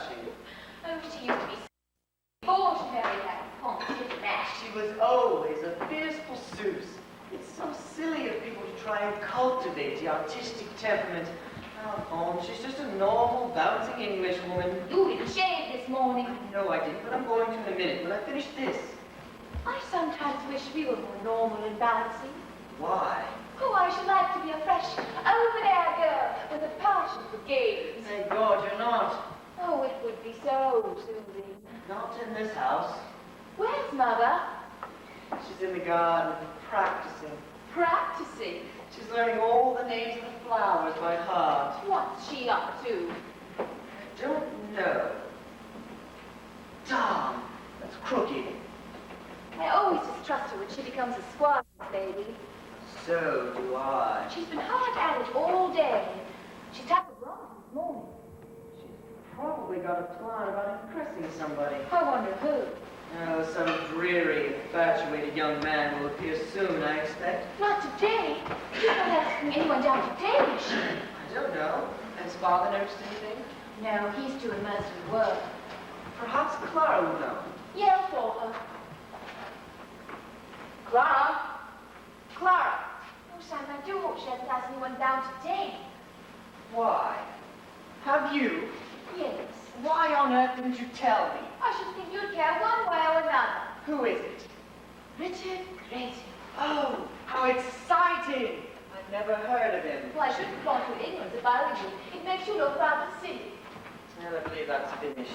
she? Oh, she used to be born to marry that complicated match. She was always a fierce pursuit. It's so silly of people to try and cultivate the artistic temperament. Oh, she's just a normal, bouncing English woman. You didn't shave this morning. No, I didn't, but I'm going to in a minute when I finish this. I sometimes wish we were more normal and balancing. Why? Oh, I should like to be a fresh, open-air girl with a passion for games. Thank God you're not. Oh, it would be so soothing. Not in this house. Where's Mother? She's in the garden, practicing. Practicing? She's learning all the names of the flowers by heart. What's she up to? I don't know. Tom, that's crooked. I always distrust her when she becomes a squad lady. So do I. She's been hard at it all day. She's tackled wrong this morning. She's probably got a plan about impressing somebody. I wonder who. Oh, some dreary, infatuated young man will appear soon, I expect. Not today. She's not asking anyone down today, is she? I don't know. Has Father noticed anything? No, he's too immersed in work. Perhaps Clara will know. Yell for her. Clara? Clara! Oh, Sam, I do hope she hasn't asked anyone down today. Why? Have you? Yes. Why on earth didn't you tell me? I should think you'd care one way or another. Who is it? Richard Gracie. Oh, how exciting! I've never heard of him. Well, I shouldn't flaunt your ignorance if I were you. It makes you look rather silly. Well, I believe that's finished.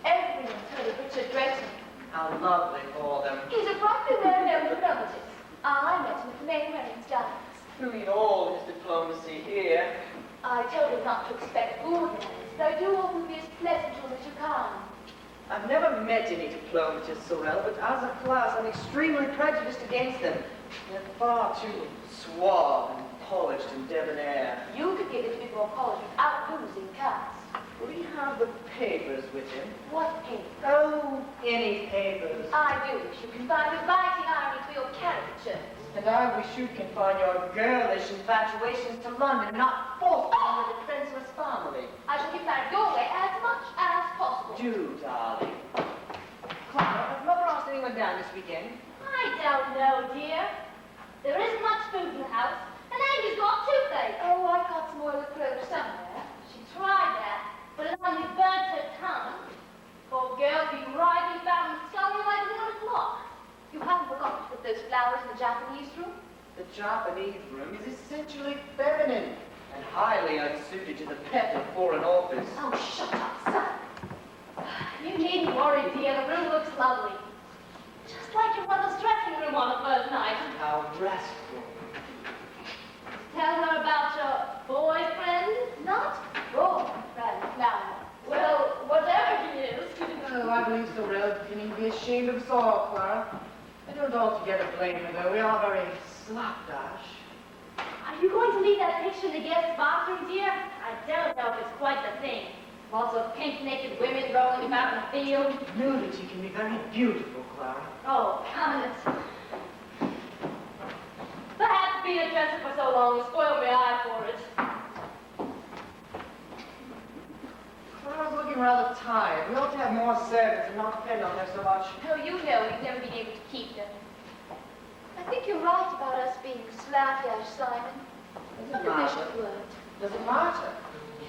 Everyone's heard of Richard Gracie. How lovely for them. He's a properly well-known dramatist. I met him at the main weddings dance. Doing all his diplomacy here. I told him not to expect ordinaries, but I do hope he'll be as pleasant to him as you can. I've never met any diplomatists, SOREL, but as a class, I'm extremely prejudiced against them. They're far too suave and polished and debonair. You could get into a bit more college without losing caste. Will he have the papers with him? What paper? Oh, any papers. I do wish you can find a biting irony to your caricatures. And I wish you confine your girlish infatuations to London, not force them on the defenseless family. I shall keep married your way as much as possible. Do, darling. Clara, has Mother asked anyone down this weekend? I don't know, dear. There isn't much food in the house, and Amy's got toothache. Oh, I've got some oil of clove somewhere. She tried that, but it only burnt her tongue. Poor girl be riding about and sculling like 1 o'clock. You haven't forgotten to put those flowers in the Japanese room? The Japanese room is essentially feminine and highly unsuited to the pet of Foreign Office. Oh, shut up, son. You needn't worry, dear. The room looks lovely. Just like your mother's dressing room on the first night. How restful. Tell her about your boyfriend? Not boyfriend, now. Well, whatever he is. Oh, I believe SOREL you need to be ashamed of us all, Clara. I don't altogether blame her, though. We are very slapdash. Are you going to leave that picture in the guest bathroom, dear? I don't know if it's quite the thing. Lots of pink naked women rolling about in the field. Nudity can be very beautiful, Clara. Oh, come it. Perhaps being a dresser for so long has spoiled my eye for it. Clara's looking rather tired. We ought to have more servants and not depend on her so much. Oh, you know we've never been able to keep them. I think you're right about us being slapdash, Simon. Does it What a matter? vicious word. Does it matter?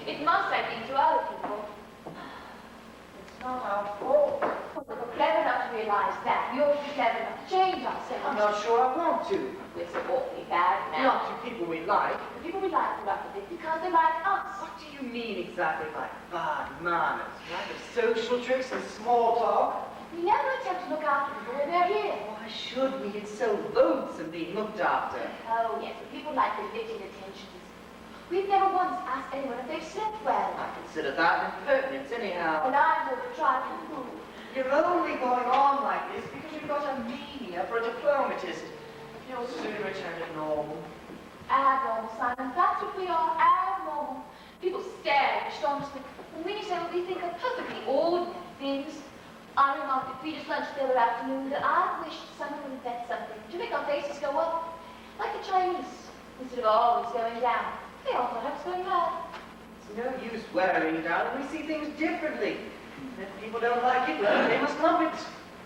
It must, I think, to other people. It's not our fault. Well, we're clever enough to realize that. You're clever enough to change ourselves. I'm not sure I want to. We're so awfully bad now. Not to people we like. The people we like are up a bit because they like us. What do you mean exactly by bad manners? Lack of social tricks and small talk? We never attempt to look after people when they're here. Why should we? It's so loathsome being looked after. Oh, yes, but people like the fitting attentions. We've never once asked anyone if they've slept well. I consider that impertinence anyhow. And I'm going to try to prove. You're only going on like this because you've got a mania for a diplomatist. You'll soon return to normal. Abnormal, Simon. That's what we are, abnormal. People stare at astonishment when we say what we think are perfectly ordinary things. I remarked at Peter's lunch the other afternoon that I wished someone would invent something to make our faces go up, like the Chinese, instead of always going down. They all thought I was going mad. It's no use worrying, darling. We see things differently. People don't like it, but they must love it.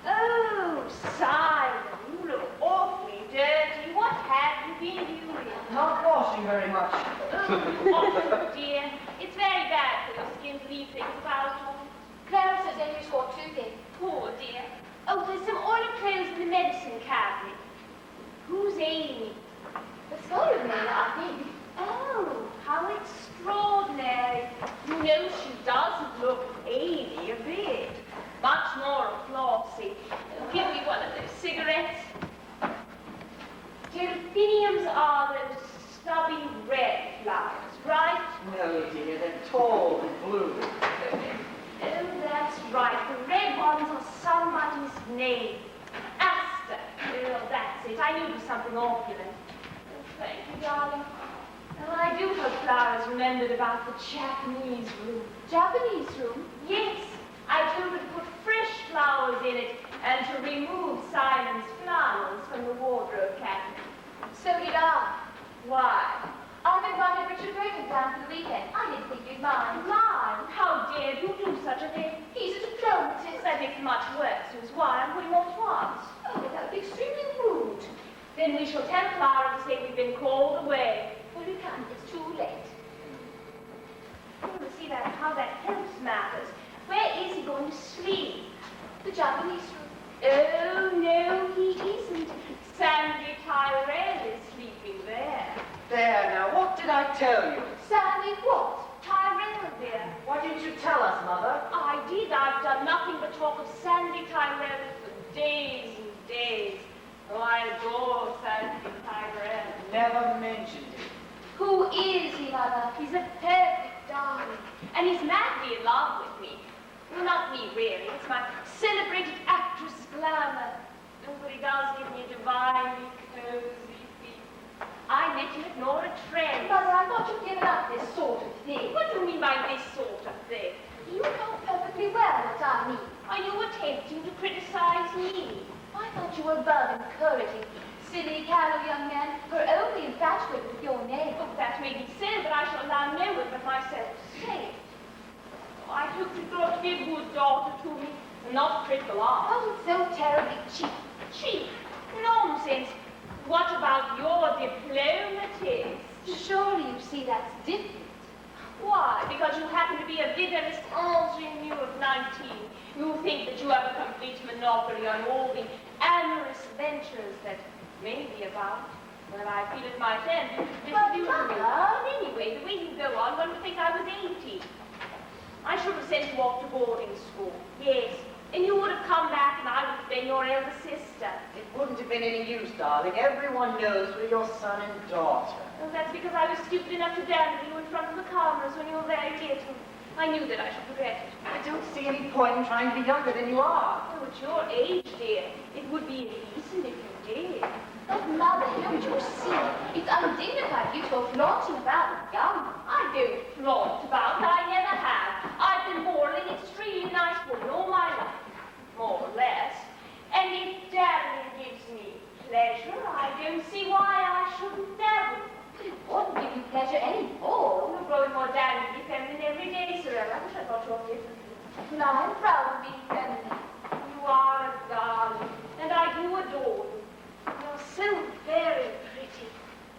Oh, Simon, you look awfully dirty. What have you been doing? Not washing very much. Oh, dear. It's very bad for your skin to leave things about you. Clara says Amy's got toothache. Poor dear. Oh, there's some oil clothes in the medicine cabinet. Who's Amy? The scholar man, I think. Oh, how extraordinary. You know, she doesn't look Amy a bit. Much more flossy. Give me one of those cigarettes. Delphiniums are those stubby red flowers, right? No, dear, they're tall and blue. Oh, that's right. The red ones are somebody's name. Asta. Oh, that's it. I knew it was something opulent. Oh, thank you, darling. Well, I do hope Clara's remembered about the Japanese room. Japanese room? Yes. I told her to put fresh flowers in it and to remove Simon's flowers from the wardrobe cabinet. So did I. Why? I've invited Richard Graham down for the weekend. I didn't think you'd mind. Mine? How dare you do such a thing? He's a diplomatist. That makes it much worse, Suze. Why? I'm putting off at once. Oh, that would be extremely rude. Then we shall tell Clara to say we've been called away. Well, you can't. It's too late. We'll see how that helps matters. Where is he going to sleep? The Japanese room. Oh, no, he isn't. Sandy TYRELL is sleeping there. There, now, what did I tell you? Sandy what? TYRELL, dear. Why didn't you tell us, Mother? I did. I've done nothing but talk of Sandy TYRELL for days and days. Oh, I adore Sandy TYRELL. Never mentioned it. Who is he, Mother? He's a perfect darling. And he's madly in love with me. Well, not me, really. It's my celebrated actress, Glamour. Oh, but he does give me a divinely cozy feel. I met him at Nora Trent. Mother, I thought you'd given up this sort of thing. What do you mean by this sort of thing? You know perfectly well what I mean. Are you attempting to criticize me? I thought you were above encouraging. Silly, callow young man, who're only infatuated with your name. Oh, that may be so, but I shall allow no one but myself to say it. Oh, I hope you grow to be a good daughter to me, and not critical art. Oh, it's so terribly cheap. Cheap? Nonsense. What about your diplomatist? Surely you see that's different. Why? Because you happen to be a vigorous ingenue of 19. You think that you have a complete monopoly on all the amorous ventures that may be about. Well, I feel it might end. But, Mother... Anyway, the way you go on, one would think I was 80. I should have sent you off to boarding school. Yes. And you would have come back and I would have been your elder sister. It wouldn't have been any use, darling. Everyone knows we're your son and daughter. Well, that's because I was stupid enough to dandle you in front of the cameras when you were very little. I knew that I should regret it. I don't see any point in trying to be younger than you are. Oh, at your age, dear, it would be indecent if you did. But, Mother, don't you see? It's undignified you to go flaunting about young. I don't flaunt about. I never have. I've been born an extremely nice woman all my life, more or less. And if darling gives me pleasure, I don't see why I shouldn't dabble. But it wouldn't give you pleasure any more. You're growing more damnably feminine every day, SOREL. I wish I thought you were different. Well, I'm proud of being feminine. You are a darling, and I do adore you. You're so very pretty,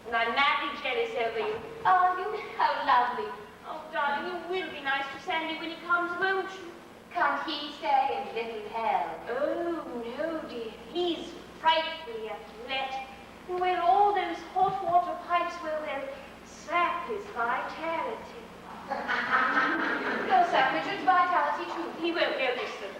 and I'm madly jealous over you. Oh, you, how lovely. Oh, darling, you will be nice to Sandy when he comes, won't you? Can't he stay in little hell? Oh, no, dear. He's frightfully athletic. And where all those hot water pipes will, they'll sap his vitality. You'll sap Richard's vitality too. He won't go listen.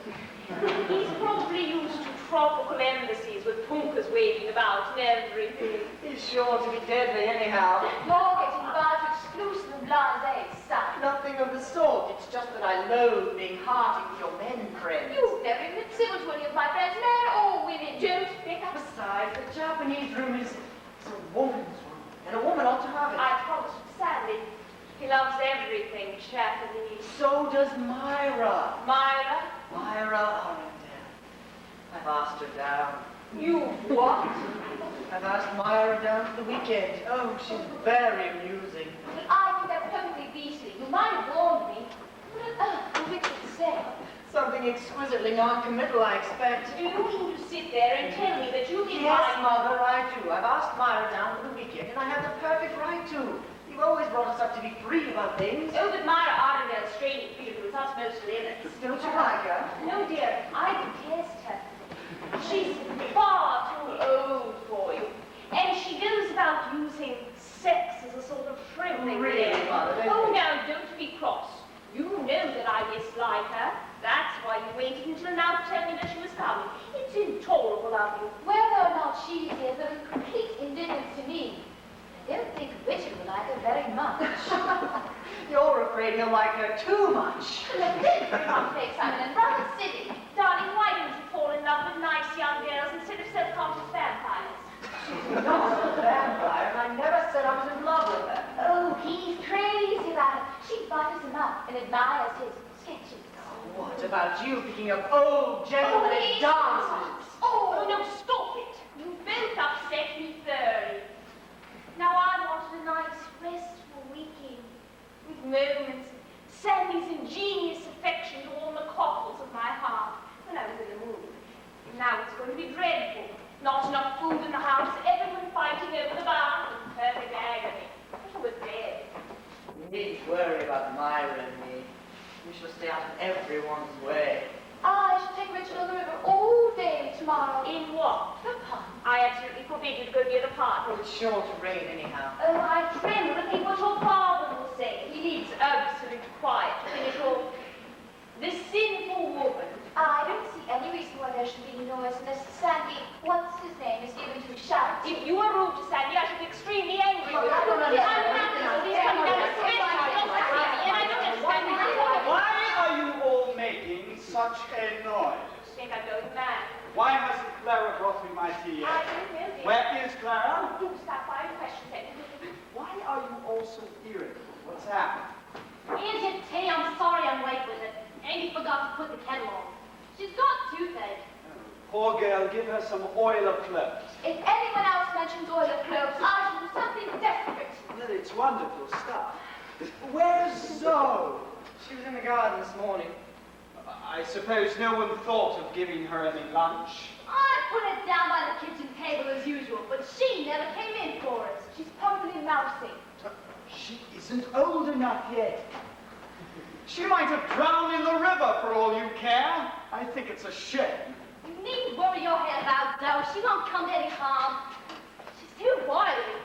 He's probably used to tropical embassies with punkahs waving about and everything. He's sure to be deadly anyhow. You're getting by to exclusive and blasé, son. Nothing of the sort. It's just that I loathe being hearty with your men friends. You've never even been civil to any of my friends, men or women. Don't pick up. Besides, the Japanese room is a woman's room, and a woman ought to have it. I promised Sandy. He loves everything Japanese. So does MYRA. MYRA? MYRA ARUNDEL. I've asked her down. You what? I've asked MYRA down for the weekend. Oh, she's very amusing. But I think that's perfectly beastly. You might have warned me. What on earth will Richard say? Something something exquisitely non-committal, I expect. Do you mean to sit there and tell me that you can Yes, buy... Mother, I do. I've asked Myra down for the weekend, and I have the perfect right to. You've always brought us up to be free about things. Oh, but MYRA ARUNDEL's training theatre is not supposed to limit. Don't you like her? No, dear, I detest her. She's far too old for you. And she goes about using sex as a sort of friendly Really, Mother? Oh, now, don't be cross. You know that I dislike her. That's why you waited until now to tell me that she was coming. It's intolerable of you. Whether or not she is of complete indifference to me, I don't think Richard will like her very much. You're afraid he'll like her too much. Look, this is one place, Simon, and rather silly. Darling, why don't you fall in love with nice young girls instead of self-conscious vampires? She's not a vampire, and I never said I was in love with her. Oh, he's crazy about her. She butters him up and admires his sketches. What about you picking up old gentlemen and dancers? Oh, no, stop it. You both upset me thoroughly. Now I wanted a nice, restful weekend with moments of Sammy's ingenious affection to warm the cockles of my heart when I was in the mood. And now it's going to be dreadful. Not enough food in the house, everyone fighting over the barn, and perfect agony. I wish I was dead. You needn't worry about Myra and me. We shall stay out of everyone's way. I should take Richard on the river all day tomorrow. In what? The pond. I absolutely forbid you to go near the park. Oh, it's sure to rain anyhow. Oh, I tremble to think what your father will say. He needs absolute quiet to finish off. The sinful woman. I don't see any reason why there should be noise unless Sandy, what's his name, is given to shout. If you are rude to Sandy, I should be extremely angry with you. I don't understand. I'm happy. He's coming down the stairs. He's not happy, and I don't understand why. Why are you all making such a noise? I think I'm going mad. Why hasn't Clara brought me my tea I yet? don't know, dear. Where is Clara? Do stop by and question him. Why are you all so irritable? What's happened? Here's your tea. I'm sorry I'm late with it. Amy forgot to put the kettle on. She's got toothache. Poor girl, give her some oil of cloves. If anyone else mentions oil of cloves, I shall do something desperate. Well, it's wonderful stuff. Where's Zoe? She was in the garden this morning. I suppose no one thought of giving her any lunch. I put it down by the kitchen table as usual, but she never came in for us. She's probably mousing. She isn't old enough yet. She might have drowned in the river for all you care. I think it's a shame. You needn't worry your head about Zoe. She won't come to any harm. She's too wily.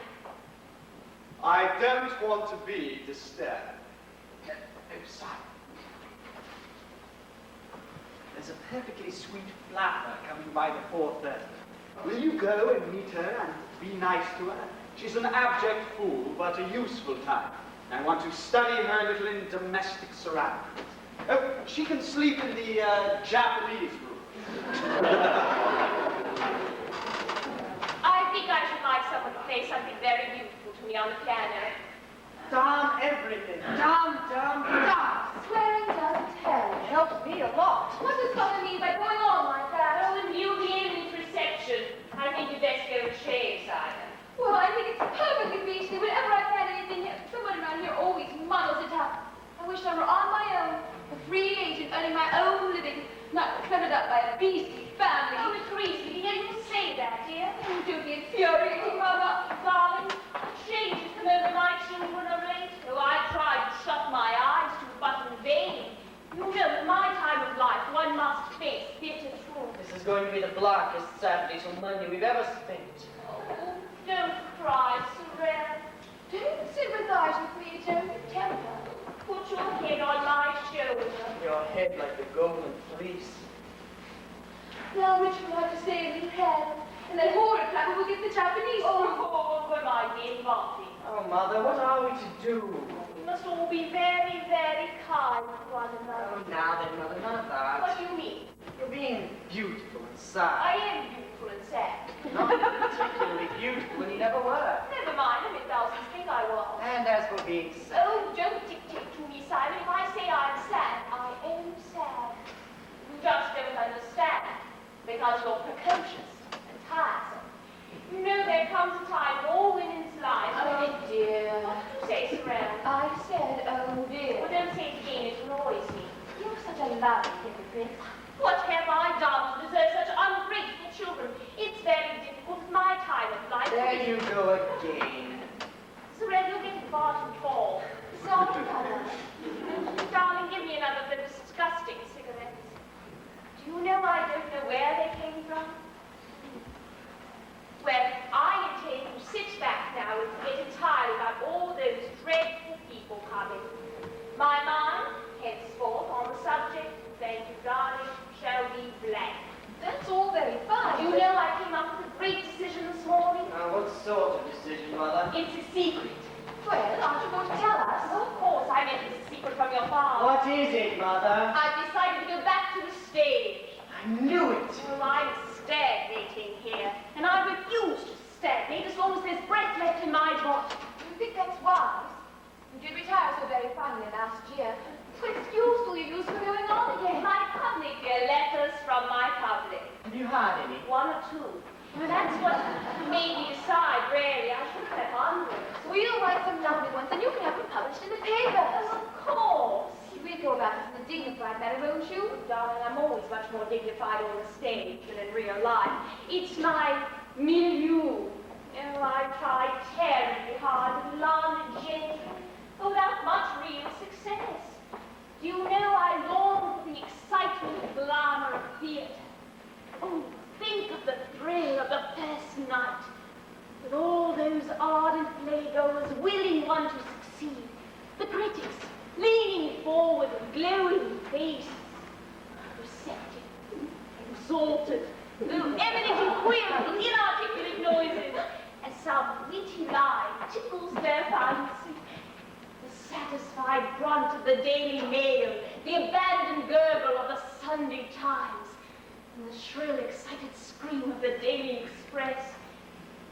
I don't want to be disturbed. Oh, Simon. There's a perfectly sweet flapper coming by the 4:30. Will you go and meet her and be nice to her? She's an abject fool, but a useful type. I want to study her a little in domestic surroundings. Oh, she can sleep in the Japanese room. I think I should like someone to play something very beautiful to me on the piano. Damn everything. Damn. Swearing doesn't help. It helps me a lot. What does Father mean by going on like that? Oh, in view of the evening's reception, I think you'd best go and shave, Simon. Well, I think it's perfectly beastly. Whenever I've had anything, someone around here always muddles it up. I wish I were on my own, a free agent, earning my own living, not cluttered up by a beastly family. Oh, Miss Reese, you didn't say that, dear. Oh, don't be infuriating, Mother. Darling, changes come over my children of late. Oh, I tried to shut my eyes to it, but in vain. You know, at my time of life, one must face bitter truth. This is going to be the blackest Saturday till Monday we've ever spent. Oh, don't cry, SOREL. Don't sympathize with me, don't you, temper. Put your head on my shoulder. Your head like the golden fleece. Now Richard will have to stay in his head, and that horrid flapper will get the Japanese. Oh, but I did nothing. Oh, Mother, what are we to do? We must all be very, very kind to one Oh, another. now then, Mother, not What that. do you mean? You're being beautiful and I sad. am beautiful and sad. Not particularly beautiful, and you never were. Never mind, if thousands think I was. And as for being sad, Oh, don't dictate to me, Simon. If I say I'm sad, I am sad. You just don't understand, because you're precocious and tiresome. You know there comes a time in all women's lives when Oh, dear. What did you say, SOREL? I said, oh, dear. Well, don't say it again, it annoys me. You're such such a lovely hypocrite. What have I done to deserve such ungrateful children? It's very difficult with my time of life. There you go again. Sorel, you're getting far too tall. Sorry, Mother. Darling, give me another of those disgusting cigarettes. Do you know I don't know where they came from? Well, I intend to sit back now and forget entirely about all those dreadful people coming. My mind, henceforth, on the subject, thank you, darling, shall be blank. That's all very fine. You know I came up with a great decision this morning. What sort of decision, Mother? It's a secret. Well, aren't you going to tell us? Of course, I meant it's a secret from your father. What is it, Mother? I've decided to go back to the stage. I knew it. Well, I'm stagnating here, and I refuse to stagnate as long as there's breath left in my body. You think that's wise? You did retire so very finely last year. So it's useful you for going on again. My public, dear, letters from my public. Have you had any? One or two. Well, that's what made me decide, really. I should have hundreds. We'll write some lovely ones, and you can have them published in the papers. Of course. We'll go about it in a dignified manner, won't you? Darling, I'm always much more dignified on the stage than in real life. It's my milieu. Oh, I tried terribly hard to be large and gentle, but without much real success. Do you know I long for the excitement and glamour of theatre? Oh, think of the thrill of the first night, with all those ardent playgoers willing one to succeed, the critics leaning forward with glowing faces, receptive, exalted, though evidently queer with inarticulate noises, as some witty line tickles their fancy. The satisfied grunt of the Daily Mail, the abandoned gurgle of the Sunday Times, and the shrill, excited scream of the Daily Express.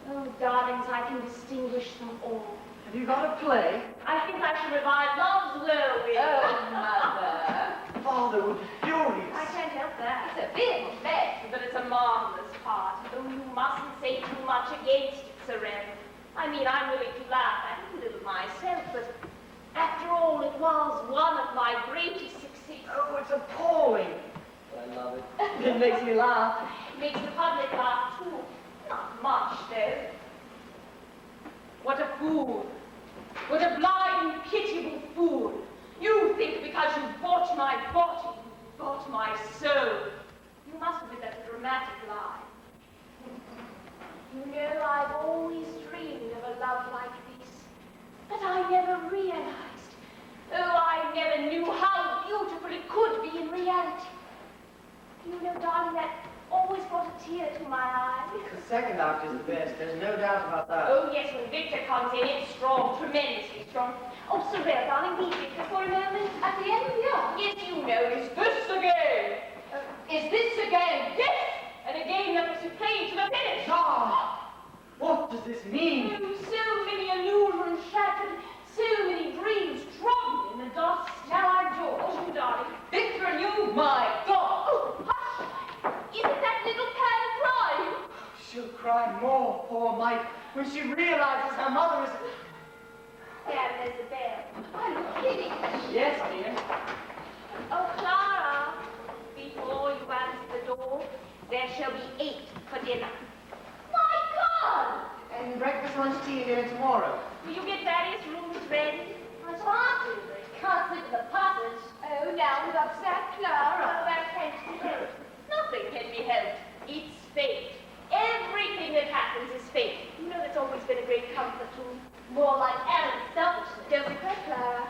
Oh, darlings, I can distinguish them all. Have you got a play? I think I should revive Love's Whirlwind. Oh, Mother. Father would be furious. I can't help that. It's a bit bad. But it's a marvelous part. Oh, you mustn't say too much against it, Sorel. I mean, I'm willing to laugh at it a little myself, but after all, it was one of my greatest successes. Oh, it's appalling. I love it. It makes me laugh. It makes the public laugh, too. Not much, though. What a fool. What a blind, pitiable fool. You think because you bought my body, you bought my soul. You must admit that's a dramatic lie. You know, I've always dreamed of a love like this, but I never realized. Oh, I never knew how beautiful it could be in reality. You know, darling, that always brought a tear to my eye. The second act is the best. There's no doubt about that. Oh, yes, when Victor comes in, it's strong, tremendously strong. Oh, Sorel, darling, meet Victor for a moment. At the end of the act? Yes, you know, is this a game? Is this a game? Yes! And a game that was to play to the finish. Ah! What does this mean? Oh, so many illusions shattered, so many dreams trodden in the dust. Now I'm yours, you darling. Victor and you, my God. Oh, hush! Isn't that little Pan crying? She'll cry more, poor Mike, when she realizes her mother is... There, there's the bell. I'm kidding. Yes, dear. Oh, Clara, before you answer the door, there shall be 8 for dinner. My God! And breakfast, lunch, tea, and dinner tomorrow. Will you get various rooms ready? I tried to, but it can't slip the passage. Oh, now we've upset Oh, Clara. that can't be helped. Nothing can be helped. It's fate. Everything that happens is fate. You know that's always been a great comfort to me. More like Aaron's selfishness. Don't you think, Clara?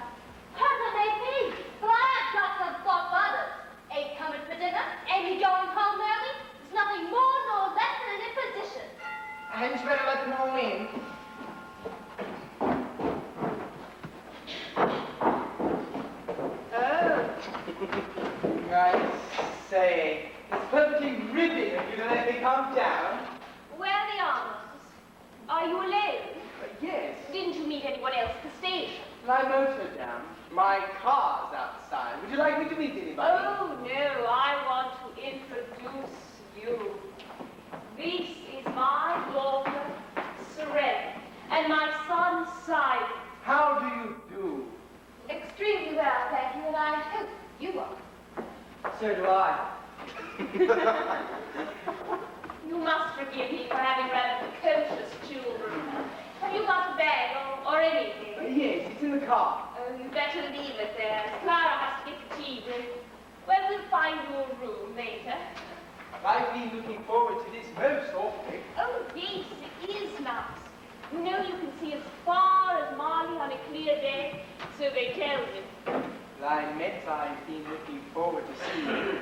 Cousin may be, but I have got some thought of others. 8 coming for dinner, Amy going home early. It's nothing more nor less than an imposition. Hadn't you better let them all in? Oh. I say, it's perfectly ripping of you to let me come down. Where are the armors? Are you alone? Yes. Didn't you meet anyone else at the station? I motored down. My car's outside. Would you like me to meet anybody? Oh, no, I want to introduce you. This is my daughter, SOREL, and my son, Simon. How do you do? Extremely well, thank you, and I hope you are. You must forgive me for having rather precocious children. Have you got a bag or anything? Yes, it's in the car. Oh, you better leave it there. Clara has to get the tea brewed. Well, we'll find your room later. I've been looking forward to this most awfully. Oh, yes, it is nice. You know you can see as far as Marley on a clear day, so they tell me. I meant I've been looking forward to seeing you.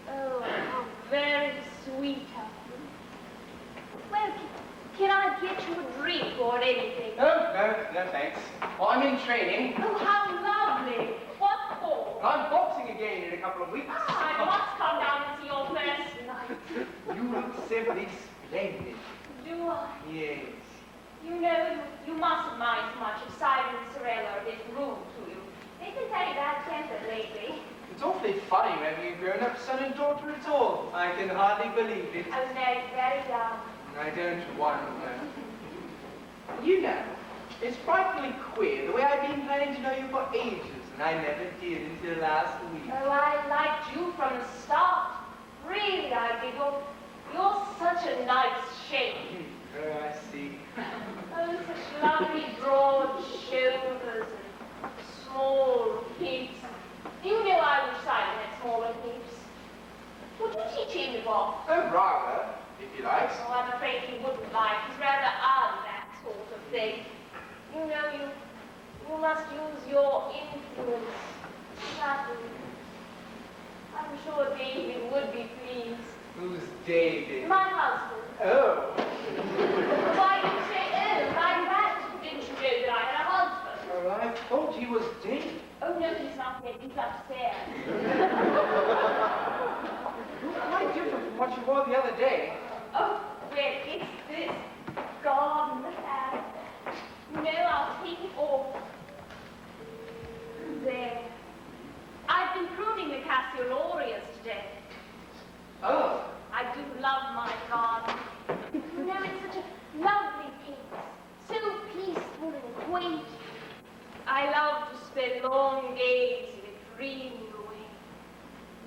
Oh, how very sweet of you. Well, can I get you a drink or anything? Oh, no thanks. Well, I'm in training. Oh, how lovely. What for? I'm boxing again in a couple of weeks. I must come down and see your first night. You look simply splendid. Do I? Yes. You know, you mustn't mind so much if Simon and SOREL are a bit rude to you. They've been very bad-tempered lately. It's awfully funny having a grown-up son and daughter at all. I can hardly believe it. I was very, very young. I don't wonder. You know, it's frightfully queer the way I've been planning to know you for ages, and I never did until last week. Oh, I liked you from the start. Really, I did. You're such a nice shape. Oh, I see. Oh, such lovely broad shoulders and small hips. You know I wish Simon had smaller hips. Would you teach him to box? Oh, rather, if you like. Oh, I'm afraid he wouldn't like. He's rather on that sort of thing. You know, you must use your influence. I'm sure David would be pleased. Who's David? My husband. Oh. Why did you say, oh, my rat? Didn't you know that I had a husband? Well, I thought he was dead. Oh, no, he's not dead. He's upstairs. You're quite different from what you were the other day. Oh, well, it's this garden hat. No, I'll take it off. There. I've been pruning the cassiolorias today. Oh. I do love my garden. You know, it's such a lovely place. So peaceful and quaint. I love to spend long days in it dreaming away.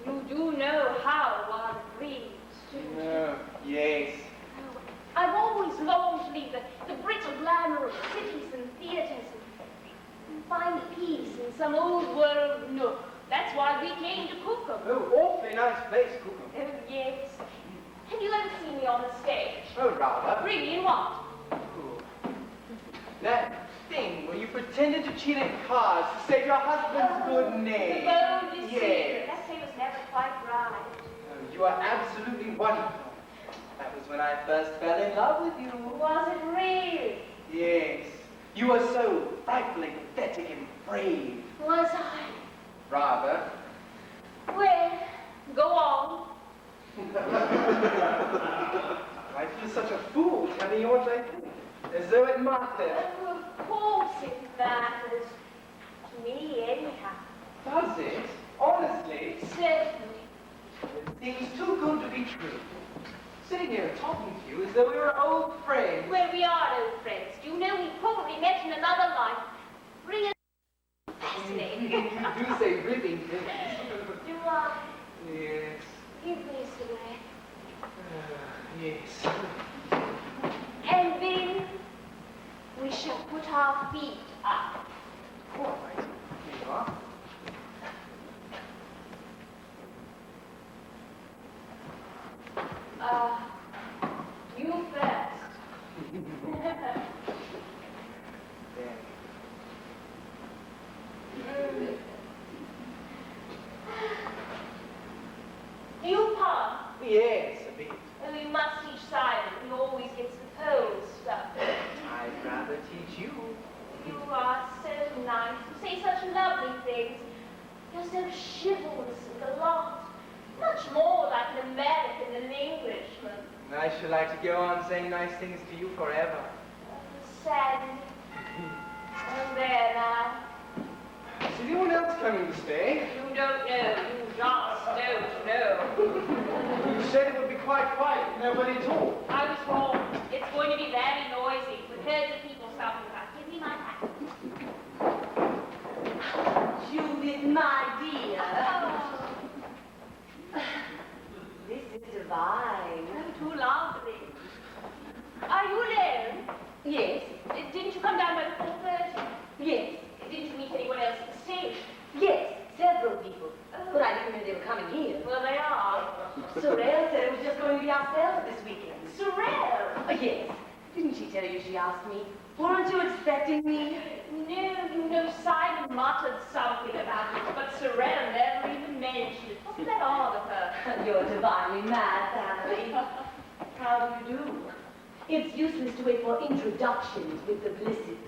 You do know how one dreams, don't you? Oh, yes. Oh, I've always longed to leave the brittle glamour of cities and theatres and find peace in some old world nook. That's why we came to Cookham. Oh, awfully nice place, Cookham. Oh, yes. Have you ever seen me on the stage? Oh, rather. Really, in what? Oh. That thing where you pretended to cheat at cards to save your husband's good name. The bold deceit. Yes. That thing was never quite right. Oh, you are absolutely wonderful. That was when I first fell in love with you. Was it really? Yes. You were so frightfully pathetic and brave. Was I? Rather. Well, go on. I feel such a fool telling you what I think. As though it mattered. Oh, of course it matters. To me, anyhow. Does it? Honestly? Certainly. It seems too good to be true. Sitting here talking to you as though we were old friends. Well, we are old friends. You know, we probably met in another life. Really fascinating. You do say ripping things. Do I? Yes. Give me a cigarette. Yes. And then we shall put our feet up. All right. Here you are. You first. There. Do you palm? Yes, a bit. Oh, you must teach Simon. He always gets the pole stuff. I'd rather teach you. You are so nice. You say such lovely things. You're so chivalrous and gallant. Much more like an American than an Englishman. I should like to go on saying nice things to you forever. Sadly. Oh, there now. Is anyone else coming to stay? You don't know. You just don't know. You said it would be quite quiet, nobody at all. I was wrong. It's going to be very noisy with herds of people stopping by. Give me my hat. Judith, my dear. divine. Too lovely. Are you alone? Yes. Didn't you come down by the 4:30? Yes. Didn't you meet anyone else at the station? Yes. Several people. But I didn't know they were coming here. Well, they are. SOREL said it was just going to be ourselves this weekend. SOREL? Yes. Didn't she tell you she asked me? Weren't you expecting me? No, Simon muttered something about it, but SOREL never even mentioned it. Wasn't that odd of her? You're divinely mad, family. How do you do? It's useless to wait for introductions with the Blisses.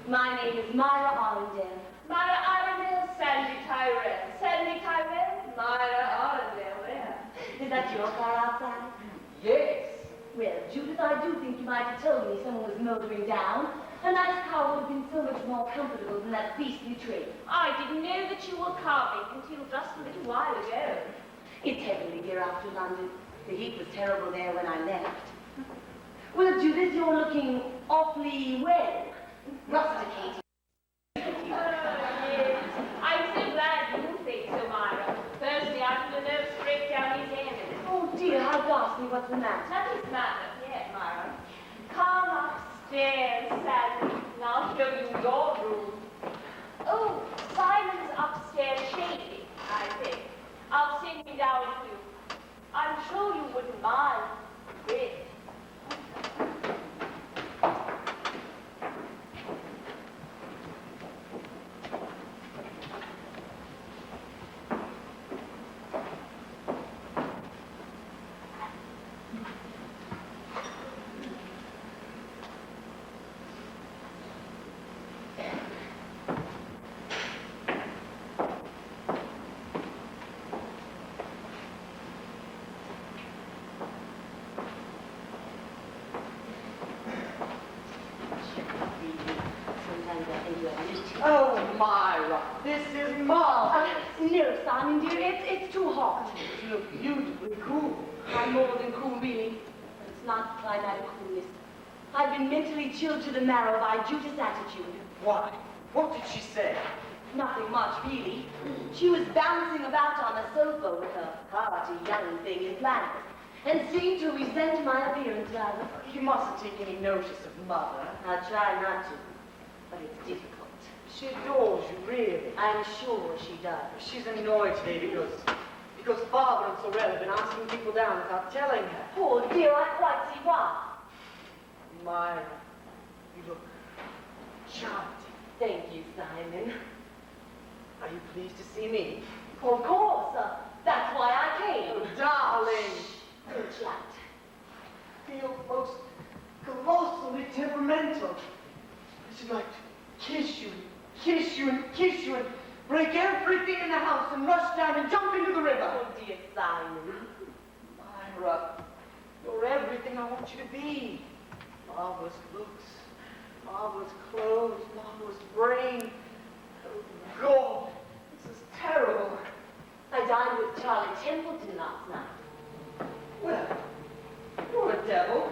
My name is MYRA ARUNDEL. MYRA ARUNDEL, Sandy TYRELL. Sandy TYRELL, MYRA ARUNDEL, there. Is that your car outside? Yes. Well, Judith, I do think you might have told me someone was motoring down. A nice car would have been so much more comfortable than that beastly train. I didn't know that you were coming until just a little while ago. It's heavenly here after London. The heat was terrible there when I left. Well, Judith, you're looking awfully well. Rusticating. Yes. I'm so glad you think so, Myra. Firstly, I had a nervous breakdown his end. Oh, dear, how ghastly. What's the matter? Nothing's the matter yet, Myra. Come upstairs, Sally, and I'll show you your room. Oh, Simon's upstairs shaving, I think. I'll send him down with you. I'm sure you wouldn't mind. Really. Oh, Myra, this is marvelous. No, Simon, dear, it's too hot. You look beautifully cool. I'm more than cool, really. But it's not climatic coolness. I've been mentally chilled to the marrow by Judith's attitude. Why? What did she say? Nothing much, really. She was bouncing about on a sofa with a hearty young thing in flannels, and seemed to resent my appearance rather. You mustn't take any notice of Mother. I'll try not to, but it's difficult. She adores you, really. I'm sure she does. She's annoyed today because Father and SOREL have been asking people down without telling her. Oh, dear, I quite see why. Myra, you look charming. Thank you, Simon. Are you pleased to see me? Of course. That's why I came. Oh, darling. Good chat. Feel most colossally temperamental. I should like to kiss you and break everything in the house and rush down and jump into the river. Oh, dear Simon. Myra, you're everything I want you to be. Marvelous looks, marvelous clothes, marvelous brain. Oh, God, this is terrible. I dined with Charlie Templeton last night. Well, you're a devil.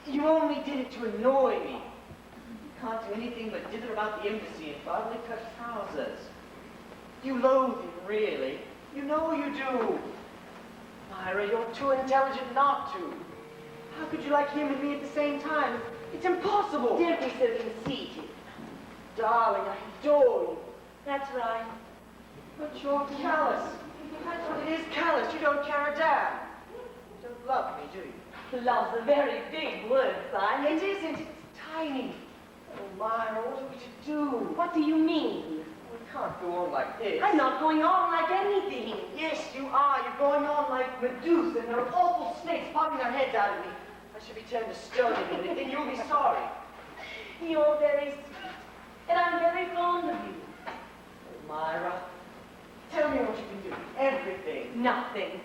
You only did it to annoy me. You can't do anything but dither about the embassy in badly cut trousers. You loathe him, really. You know you do. Myra, you're too intelligent not to. How could you like him and me at the same time? It's impossible. Don't be so conceited. Darling, I adore you. That's right. But you're callous. That's what it is, callous. You don't care a damn. You don't love me, do you? Love's a very big word, Simon. It isn't. It's tiny. Oh, Myra, what are we to do? What do you mean? We can't go on like this. I'm not going on like anything. Yes, you are. You're going on like Medusa and her awful snakes popping their heads out of me. I should be turned to stone in a minute, then you'll be sorry. You're very sweet, and I'm very fond of you. Oh, Myra, tell me what you can do. Everything. Nothing.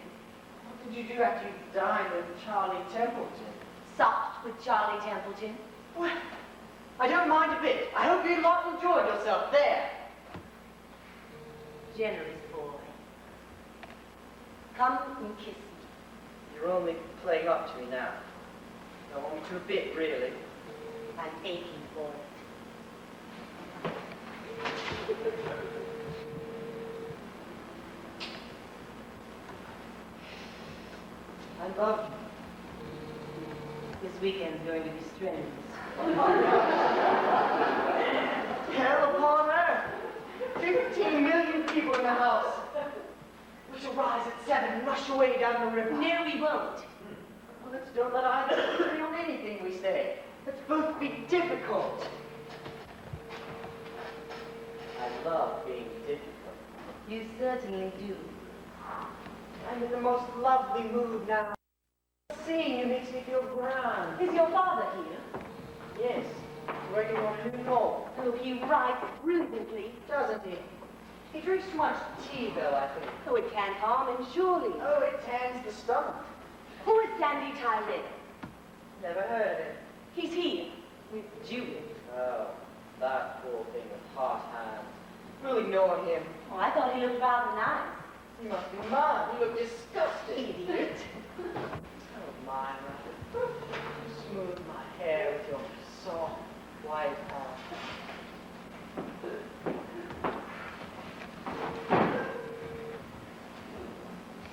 What did you do after you dined with Charlie Templeton? Supped with Charlie Templeton. Well, I don't mind a bit. I hope you lot enjoyed yourself there. Generous boy. Come and kiss me. You're only playing up to me now. You don't want me to a bit, really. I'm aching for it. I love you. This weekend's going to be strenuous. Hell upon earth! 15 million people in the house. We shall rise at 7 and rush away down the river. No, we won't. Well, let's don't let either agree on anything we say. Let's both be difficult. I love being difficult. You certainly do. I'm in the most lovely mood now. Seeing you makes me feel grand. Is your father here? Yes, working on a new novel. Oh, he writes brilliantly. Doesn't he? He drinks too much tea, though, I think. Oh, it can't harm him, surely. Oh, it tans the stomach. Who is Sandy Tyrell? Never heard of it. He's here with Judith. Oh, that poor thing with hot hands. We'll ignore him. Oh, I thought he looked rather nice. He must be mad. He looked disgusted. Idiot. Oh, Myra. Smooth my hair with your soft, white arm.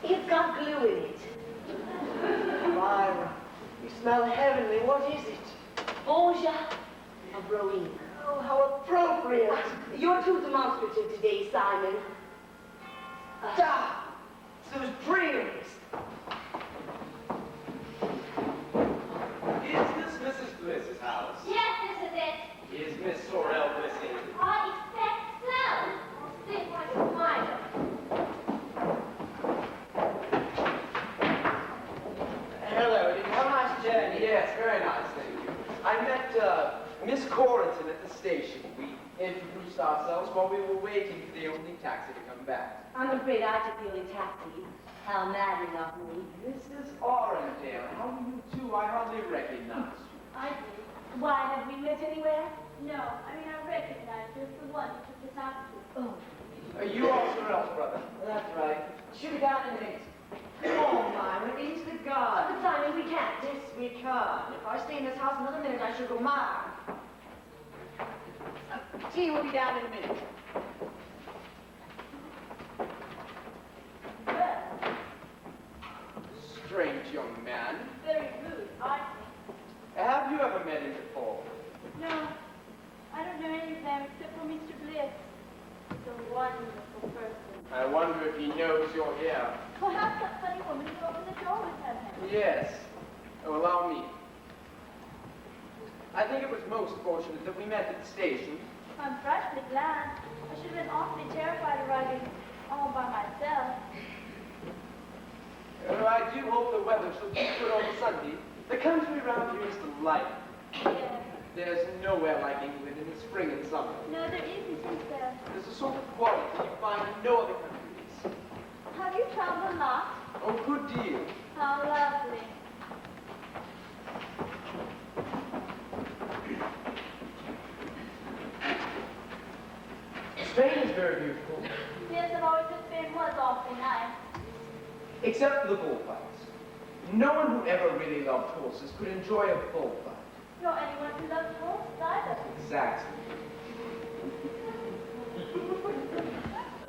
It's got glue in it. Myra, you smell heavenly. What is it? Borgia of Brien. Oh, how appropriate. You're too demonstrative today, Simon. Ah, it's those Briens. Is this Mrs. Bliss's house? Yes, this is it. Is Miss SOREL Bliss in? I expect so. I'll sit by Smile. Hello, did you have a nice journey? Yes, very nice, thank you. I met Miss CORYTON at the station. We introduced ourselves while we were waiting for the only taxi to come back. I'm afraid I took the only taxi. How maddening of me. Mrs. ARUNDEL, how do you do? I hardly recognize you. I do. Why, have we met anywhere? No, I mean, I recognize you as the one who took this out. Oh. Are you all SOREL's brother? That's right. Shoot it down in a minute. Come on, Myra, into the garden. But Simon, we can't. Yes, we can. If I stay in this house another minute, I shall go mad. Tea will be down in a minute. Well, Strange young man. Very rude, I think. Have you ever met him before? No, I don't know any of them except for Mr. Bliss. He's a wonderful person. I wonder if he knows you're here. Perhaps that funny woman who opened the door was her. Yes. Oh, allow me. I think it was most fortunate that we met at the station. I'm frightfully glad. I should have been awfully terrified arriving all by myself. I do hope the weather shall be good on Sunday. The country around here is delightful. Yes. There's nowhere like England in the spring and summer. No, there isn't, is there? There's a sort of quality you find in no other countries. Have you traveled a lot? Oh, good deal. How lovely. Spain is very beautiful. Yes, I've always said Spain was awfully nice. Except for the bullfights. No one who ever really loved horses could enjoy a bullfight. Nor anyone who loves horses either. Exactly.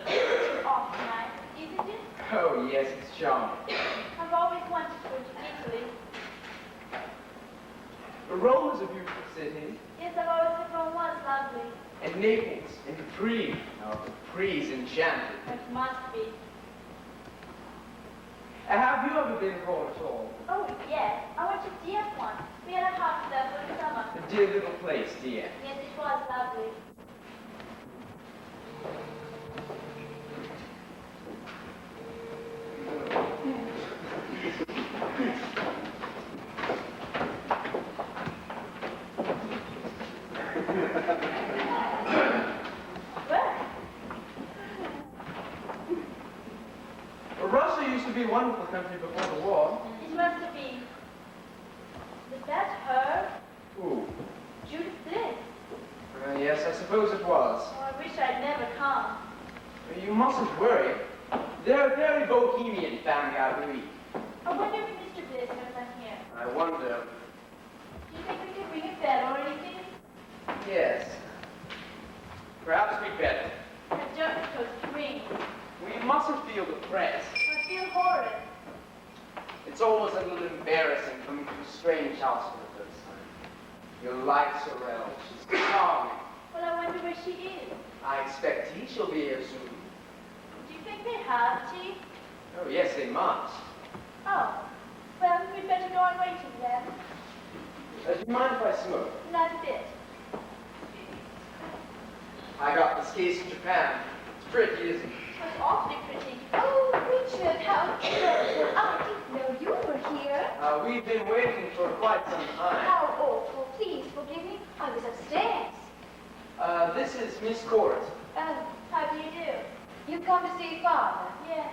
It's awfully nice, isn't it? Oh, yes, it's charming. I've always wanted to go to Italy. Rome is a beautiful city. Yes, I've always said Rome was lovely. And Naples, and Capri. Oh, Capri's enchanted. It must be. Have you ever been home at all? Oh, yes. I went to Dieppe once. We had a house there for the summer. A dear little place, dear. Yes, it was lovely. Russia used to be a wonderful country before the war. It must have been. Was that her? Ooh. Judith Bliss? Yes, I suppose it was. Oh, I wish I'd never come. You mustn't worry. They're a very bohemian family, I believe. I wonder if Mr. Bliss knows I'm here. I wonder. Do you think we could ring a bell or anything? Yes. Perhaps we'd better. I don't suppose to ring. We mustn't feel the press. I feel horrid. It's always a little embarrassing coming to a strange house for the first time. You'll like SOREL. She's charming. Well, I wonder where she is. I expect she'll be here soon. Do you think they have tea? Oh, yes, they must. Oh. Well, we'd better go on waiting then. Do you mind if I smoke? Not a bit. I got this case in Japan. It's pretty, isn't it? It's awfully pretty. Oh, Prichard, how dreadful. I didn't know you were here. We've been waiting for quite some time. How awful. Please forgive me. I was upstairs. This is Miss Court. Oh, How do you do? you've come to see Father. Yes.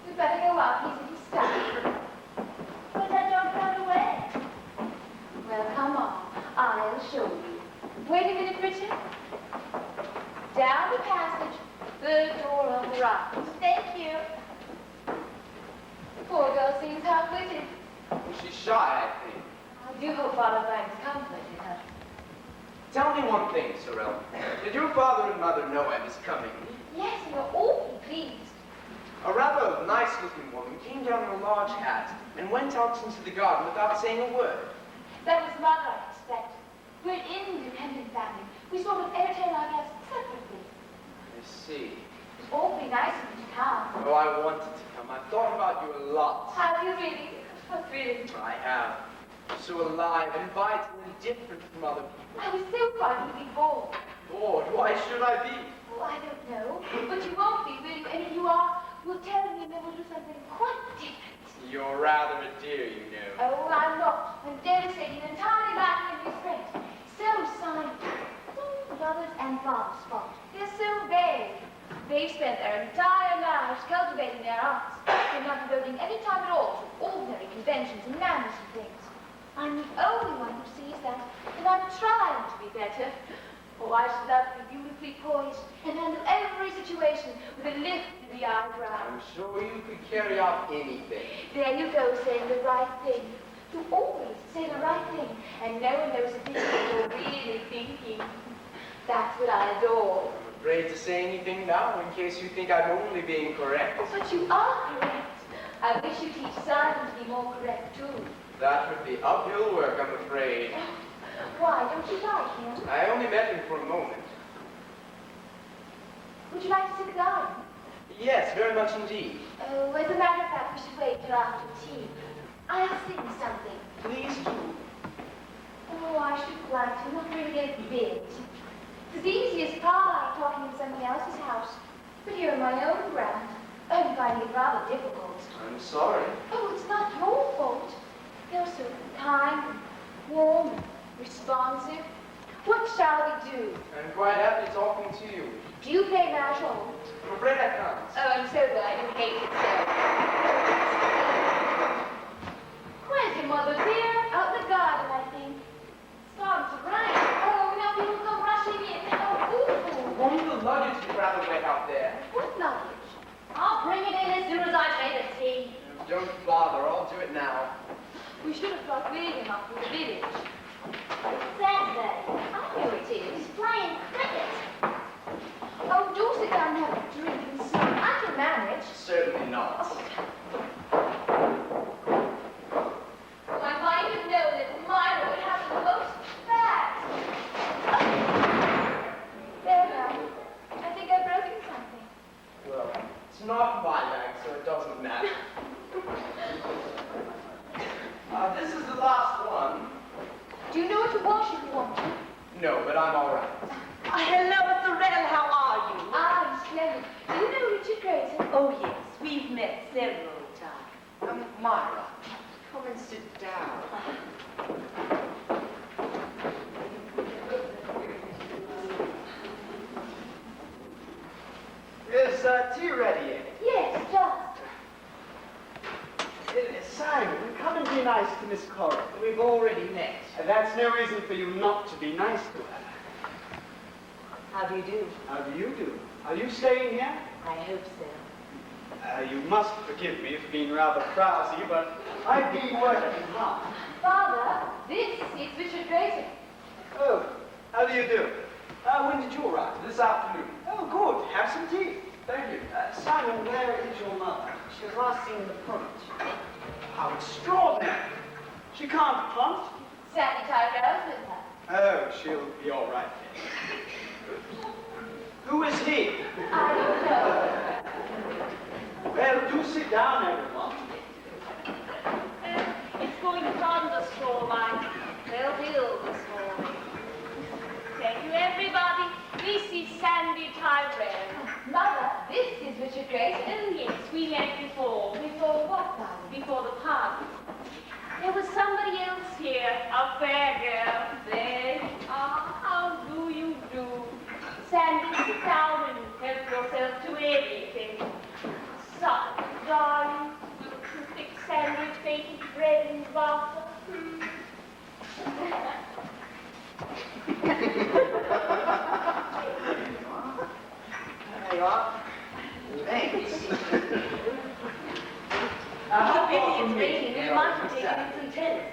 We'd better go out. He's in his study. But I don't run away. Well, come on. I'll show you. Wait a minute, Prichard. Down the passage. The door on the right. Thank you. Poor girl seems half-witted. She's shy, I think. I do hope Father finds comfort in her. Tell me one thing, SOREL. Did your father and mother know I was coming? Yes, and we're awfully pleased. A rather nice-looking woman came down in a large hat and went out into the garden without saying a word. That was Mother, I expect. We're an independent family. We sort of entertain our guests separately. I see. It's awfully nice of you to come. Oh, I wanted to come. I've thought about you a lot. Have you really? How thrilling. I have. You're so alive and vital and different from other people. I was so frightened to be bored. Bored? Why should I be? Oh, I don't know. But you won't be, will you? And if you are, you'll tell me and then we'll do something quite different. You're rather a dear, you know. Oh, I'm not. I'm devastating, entirely lacking in restraint. So scientific. Mother's and Father's fault. They're so vague. They've spent their entire lives cultivating their arts. They're not devoting any time at all to ordinary conventions and manners and things. I'm the only one who sees that, and I'm trying to be better. Oh, I should love to be beautifully poised and handle every situation with a lift to the eyebrow. I'm sure you could carry out anything. There you go, saying the right thing. You always say the right thing, and no one knows the thing that you're really thinking. That's what I adore. I'm afraid to say anything now in case you think I'm only being correct. But you are correct. I wish you teach Simon to be more correct, too. That would be uphill work, I'm afraid. Why, don't you like him? I only met him for a moment. Would you like to see the garden? Yes, very much indeed. Oh, as a matter of fact, we should wait till after tea. I'll sing something. Please do. Oh, I should like to, not really get bit. It's the easiest part, talking in somebody else's house. But here on my own ground, I'm finding it rather difficult. I'm sorry. Oh, it's not your fault. You're so kind, warm, responsive. What shall we do? I'm quite happy talking to you. Do you play mahjong? I'm afraid I can't. Oh, I'm so glad you hate it so. Where's your mother, dear? Out in the garden, I think. It's starting to rain. Oh, now people come rushing in. How awful. Won't the luggage be rather wet out there? What luggage? I'll bring it in as soon as I've made the tea. Don't bother, I'll do it now. We should have brought William up from the village. Saturday. I know it is. He's playing cricket. Oh, do sit down and have a drink and smoke. I can manage. Certainly not. Oh, if I could know that MYRA would have the most fat. There now. I think I've broken something. Well, it's not my bag, so it doesn't matter. This is the last one. Do you know what to wash if you want to? No, but I'm all right. Hello, SOREL, how are you? I'm splendid. Do you know Richard Grayson? Oh, yes, we've met several times. Myra, come and sit down. Is tea ready yet? Yes, just. Simon, come and be nice to Miss Coleen. We've already met. That's no reason for you not to be nice to her. How do you do? How do you do? Are you staying here? I hope so. You must forgive me for being rather frowsy, but I've been working hard. Father, this is Richard Grayson. Oh, how do you do? When did you arrive? This afternoon. Oh, good. Have some tea. Thank you. Simon, where is your mother? She was last seen in the punch. How extraordinary. She can't punt. Sandy Tyrell's with her. Oh, she'll be all right then. Who is he? I don't know. Well, do sit down, everyone. It's going to thunderstorm, they'll build this morning. Thank you, everybody. This is Sandy Tyrell. Mother, this is Richard Grace. Oh, yes, we met before. Before what, darling? Before the party. There was somebody else here, a fair girl. There you are. How do you do? Sandy, sit down and help yourself to anything. Such a darling, little thick sandwich, baked bread and butter. There you are. Thanks. The pity it's raining. We might have taken some tennis.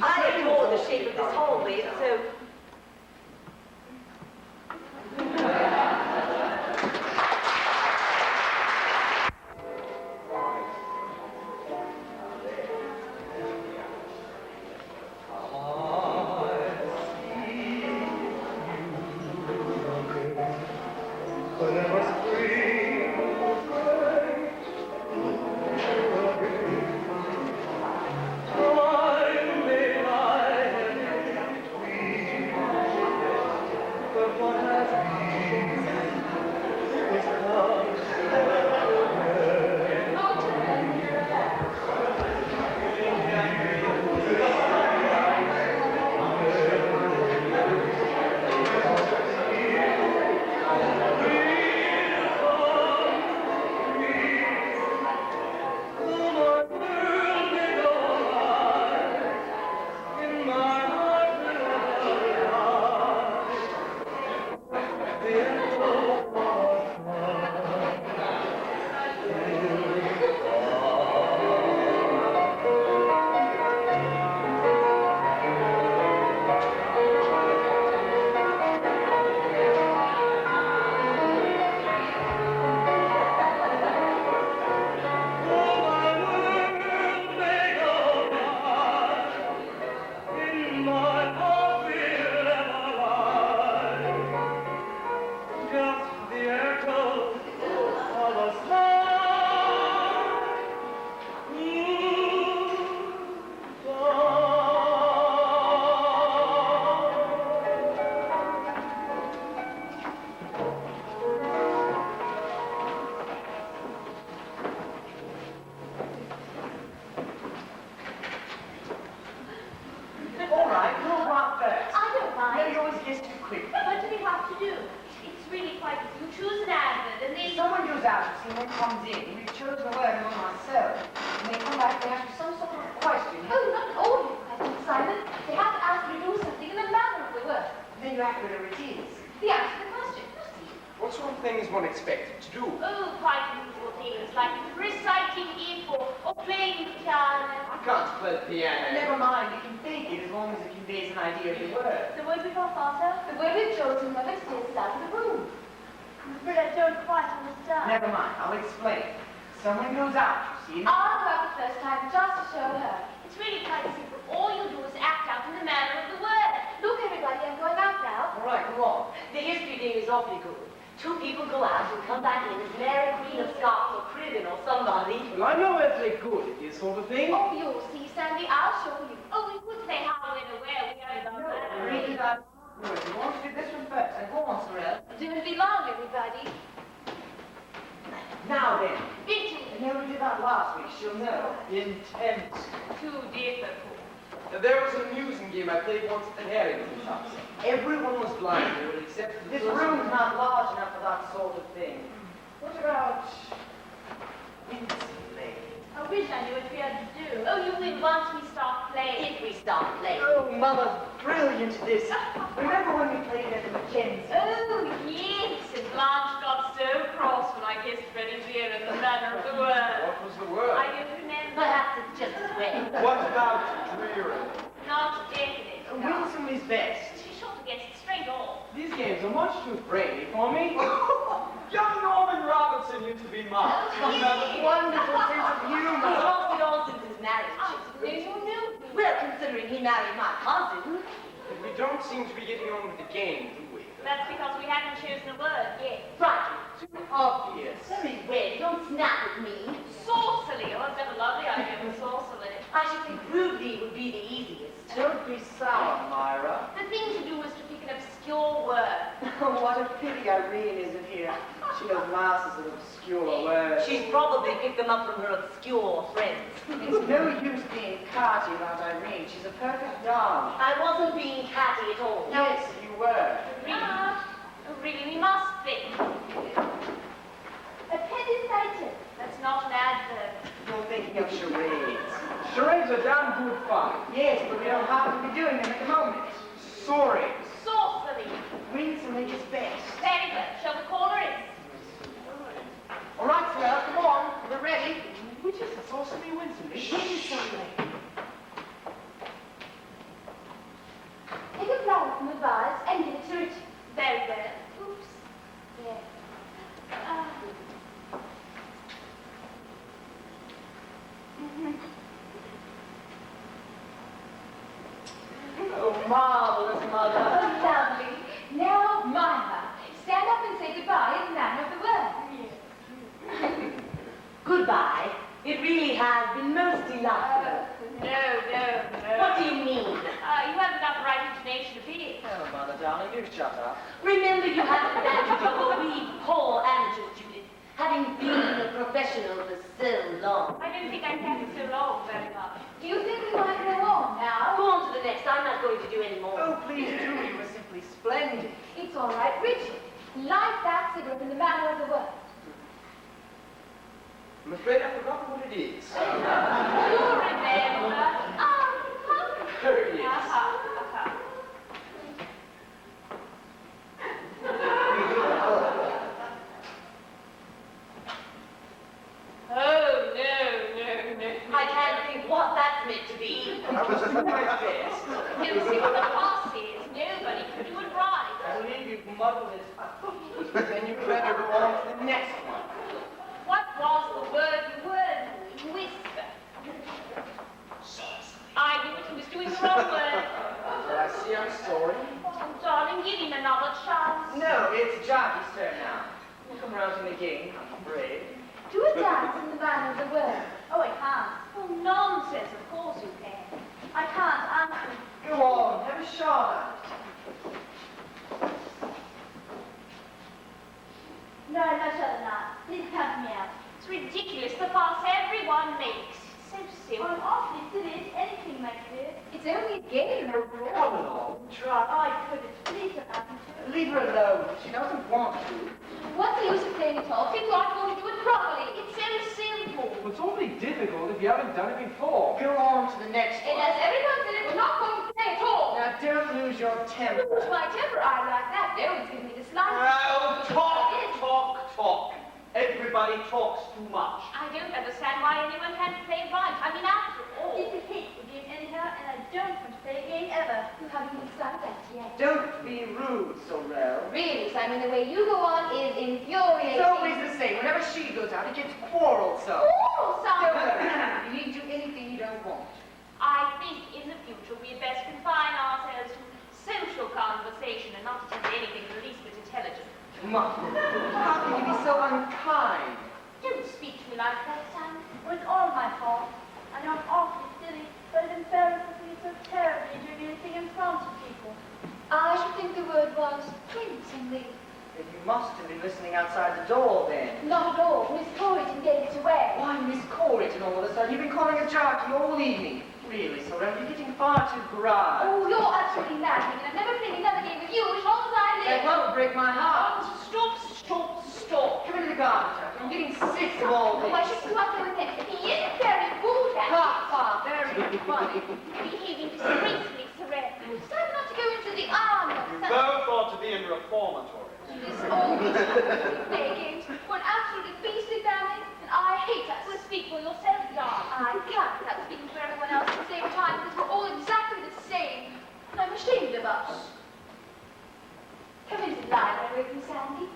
I adore the shape of this hallway. It's so... Winsome is best. She shot against straight on. These games eggs are much too brainy for me. Young Norman Robinson used to be mine. You have a wonderful sense of humor. He's lost it all since his marriage. No. Well, considering he married my cousin. But we don't seem to be getting on with the game, do we? That's because we haven't chosen a word yet. Right. Too obvious. Very well, don't snap at me. Saucily. Oh, I've got a lovely idea of saucily. I should think rudely would be the easiest. Don't be sour, Myra. The thing to do is to pick an obscure word. Oh, what a pity Irene isn't here. She knows masses of obscure words. She's probably picked them up from her obscure friends. It's no use being catty about Irene. She's a perfect darling. I wasn't being catty at all. Yes, you were. Really, we must think. Appendicitis. That's not an adverb. You're thinking of charades. Charades are damn good fun. Yes, but we don't happen to be doing them at the moment. Sorry. Saucily. Winsome is best. Very good. Shall we call her in? All right, sir, come on. We're ready. Which is the saucily winsomely? Winsomely. Take a flower from the vase and give it to Richard. Very well. Oops. There. Oh, marvelous, Mother. Oh, lovely. Now, Myra, stand up and say goodbye in the manner of the word. Goodbye. It really has been most delightful. No. What do you mean? You haven't got the right intonation to be it. Oh, Mother, darling, you shut up. Remember, you have the advantage of what we poor amateurs, Judith, having been a professional for so long. I don't think I've kept it so long very much. Do you think we might go on now? Go on to the next. I'm not going to do any more. Oh, please do. You were simply splendid. It's all right, Richard. Light that cigarette in the manner of the word. I'm afraid I've forgotten what it is. You remember? There it is. Oh, no. I can't think what that's meant to be. I was doing my best. You'll see what the boss is. Nobody could do it right. I believe you've muddled it up. Then you better go on to the next one. What was the word you were? Whisper. I knew it. He was doing the wrong word. Well, I see I'm sorry. Oh, darling, give him another chance. No, it's Jackie's turn now. We'll come round him again, I'm afraid. Do a dance in the manner of the word. Oh, I can't. Oh, nonsense. Of course you can. I can't. Go on, have a shot at it. No, shut it up. Please help me out. It's ridiculous, the fuss everyone makes. It's so silly. I'm awfully silly as anything, my dear. It's only a game, after all. Come along, try. I couldn't. Please don't ask me to. Leave her alone. She doesn't want to. What's the use of playing it off? People aren't going to do it properly. It's so simple. Well, it's awfully difficult if you haven't done it before. Go on to the next And one. as everyone said, we're not going to play at all. Now, don't lose your temper. Lose my temper, I like that. No one's giving me the slightest. Oh, talk. Everybody talks too much. I don't understand why anyone can't play right. I mean, after all. It's a hateful game anyhow, and I don't want to play a game ever. You haven't even started that yet. Don't be rude, Sorel. Really, Simon, the way you go on is infuriating. It's always the same. Whenever she goes out, it gets quarrelsome. Oh, Don't Simon! worry. You needn't do anything you don't want. I think in the future we had best confine ourselves to social conversation and not attempt anything the least bit intelligent. Mother, how can you be so unkind? Don't speak to me like that, Simon. Well, it's all my fault. I know I'm awfully silly, but it embarrasses me so terribly doing anything in front of people. I should think the word was winsomely. Then you must have been listening outside the door then. Not at all. Miss Coryton gave it away. Why, Miss Coryton all of a sudden? You've been calling her Jackie all evening. Really, Sorel, you're getting far too grand. Oh, you're absolutely mad, and I'm never playing another game with you as long as I That live. won't break my heart. Stop. Come into the garden, Jackie. I'm getting sick of all Oh, I this. should go out there with him. He is very good at Ha, very funny. Behaving disgracefully, Sorel. Decide not to go into the army. You both ought to be in reformatory. This always play games. We're an absolutely beastly family, and I hate us. Well, speak for yourself, darling. I can't without speaking for everyone else at the same time because we're all exactly the same. And I'm ashamed of us. Come into library with you, Sandy?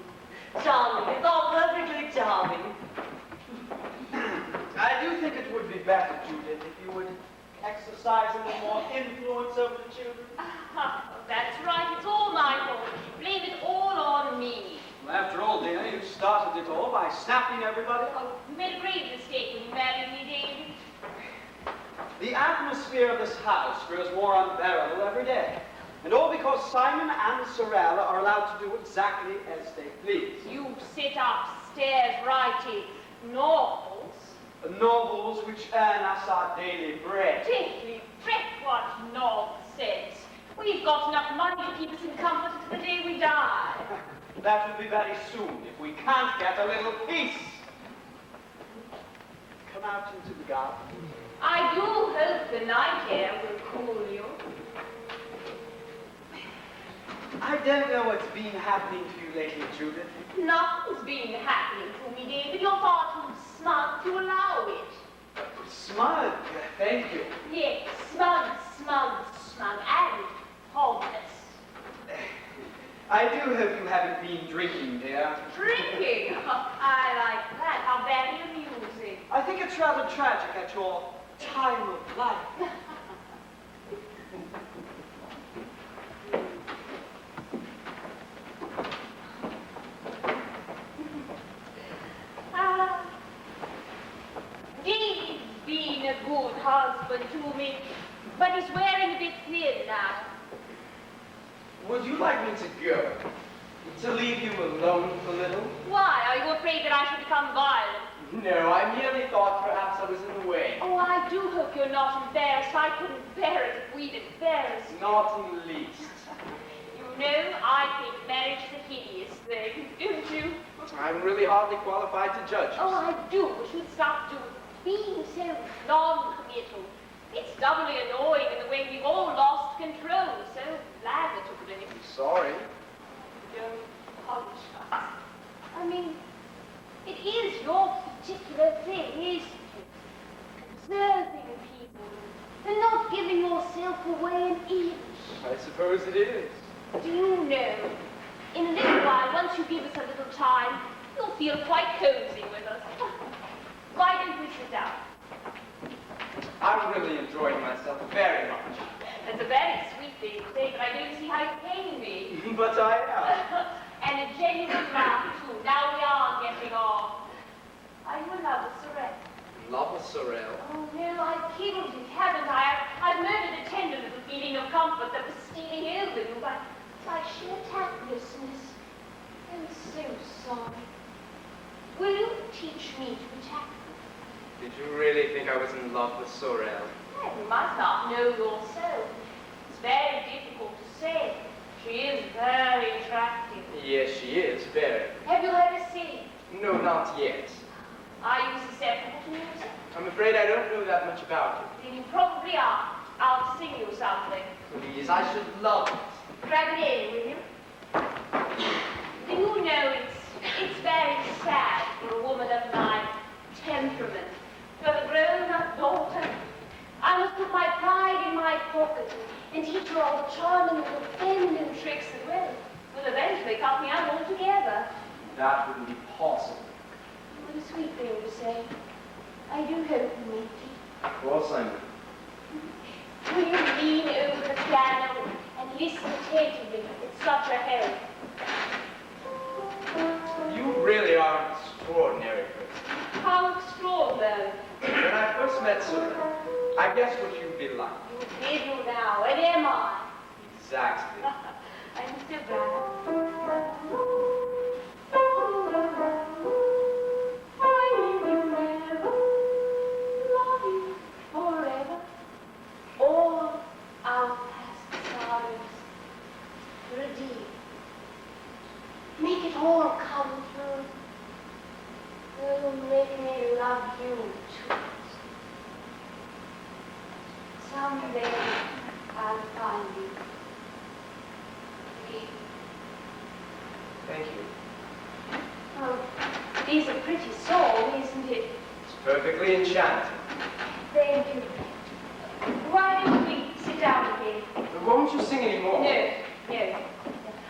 Charming. It's all perfectly charming. I do think it would be better, Judith, if you would exercise a little more influence over the children. That's right, it's all my fault. Blame it all on me. Well, after all, dear, you started it all by snapping everybody up. Oh, you made a grave mistake when you married me, David. The atmosphere of this house grows more unbearable every day. And all because Simon and SOREL are allowed to do exactly as they please. You sit upstairs writing novels. Novels which earn us our daily bread. Diddly frick, what nonsense. We've got enough money to keep us in comfort until the day we die. That will be very soon if we can't get a little peace. Come out into the garden. I do hope the night air will cool you. I don't know what's been happening to you lately, Judith. Nothing's been happening to me, David. You're far too smug to allow it. Smug, thank you. Yes, smug, and homeless. I do hope you haven't been drinking, dear. Drinking? I like that. How very amusing. I think it's rather tragic at your time of life. David's been a good husband to me, but he's wearing a bit thin now. Would you like me to go? To leave you alone for a little? Why? Are you afraid that I should become violent? No, I merely thought perhaps I was in the way. Oh, I do hope you're not embarrassed. I couldn't bear it if we'd embarrassed you. Not in the least. You know, I think marriage is a hideous thing, don't you? I'm really hardly qualified to judge. Oh, I do wish you'd stop being so non-committal. It's doubly annoying in the way we've all lost control. So glad that you're doing it. Sorry. Don't apologize. I mean, it is your particular thing, isn't it? Observing people and not giving yourself away an inch. I suppose it is. Do you know, in a little while, once you give us a little time, you'll feel quite cozy with us. Why don't we sit down? I'm really enjoying myself very much. That's a very sweet thing to say, but I don't see how you pain me. But I am. And a genuine laugh, too. Now we are getting on. Are you in love with SOREL? Love with SOREL. Oh, no, I've killed it, haven't I? I've murdered a tender little feeling of comfort that was stealing over you by sheer tactlessness. I'm so sorry. Will you teach me to be tactful? Did you really think I was in love with SOREL? Well, you must not know yourself. It's very difficult to say. She is very attractive. Yes, she is, very. Have you heard her sing? No, not yet. Are you susceptible to music? I'm afraid I don't know that much about it. Then you probably are. I'll sing you something. Please, I should love it. Grab it in, will you? Do you know it's very sad for a woman of my temperament to have a grown-up daughter. I must put my pride in my pocket and teach her all the charming little feminine tricks that will eventually cut me out altogether. That wouldn't be possible. What a sweet thing to say. I do hope you meet me. Of course I will. Will you lean over the piano and listen attentively? It's such a help. You really are an extraordinary person. How extraordinary. When I first met SOREL, I guessed what you'd be like. You did you now, and am I? Exactly. I'm so glad. I will never love you forever. All our past sorrows redeem. Make it all come true. Oh, make me love you too. Someday I'll find you. Please. Thank you. Oh, it is a pretty song, isn't it? It's perfectly enchanting. Thank you. Why don't we sit down again? But won't you sing any more? No.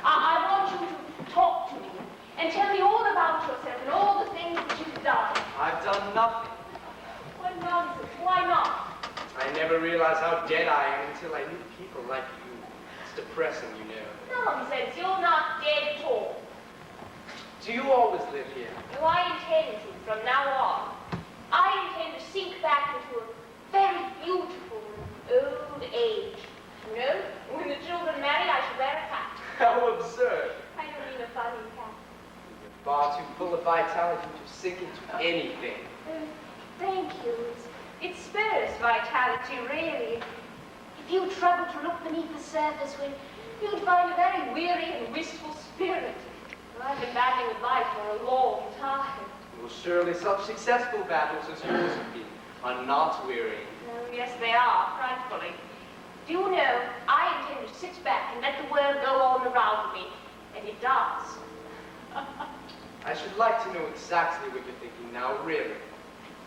I want you to and tell me all about yourself and all the things that you've done. I've done nothing. What nonsense. Why not? I never realized how dead I am until I knew people like you. It's depressing, you know. Nonsense. You're not dead at all. Do you always live here? Do I intend to from now on? I intend to sink back into a very beautiful old age. You know, when the children marry, I shall wear a cap. How absurd. I don't mean a funny cap. You're far too full of vitality to sink into anything. Thank you. It spurs vitality, really. If you trouble to look beneath the surface, you'd find a very weary and wistful spirit. I've been battling with life for a long time. Well, surely such successful battles as yours have been are not wearying. Oh, yes, they are, frightfully. Do you know, I intend to sit back and let the world go on around me, and it does. I should like to know exactly what you're thinking now, really.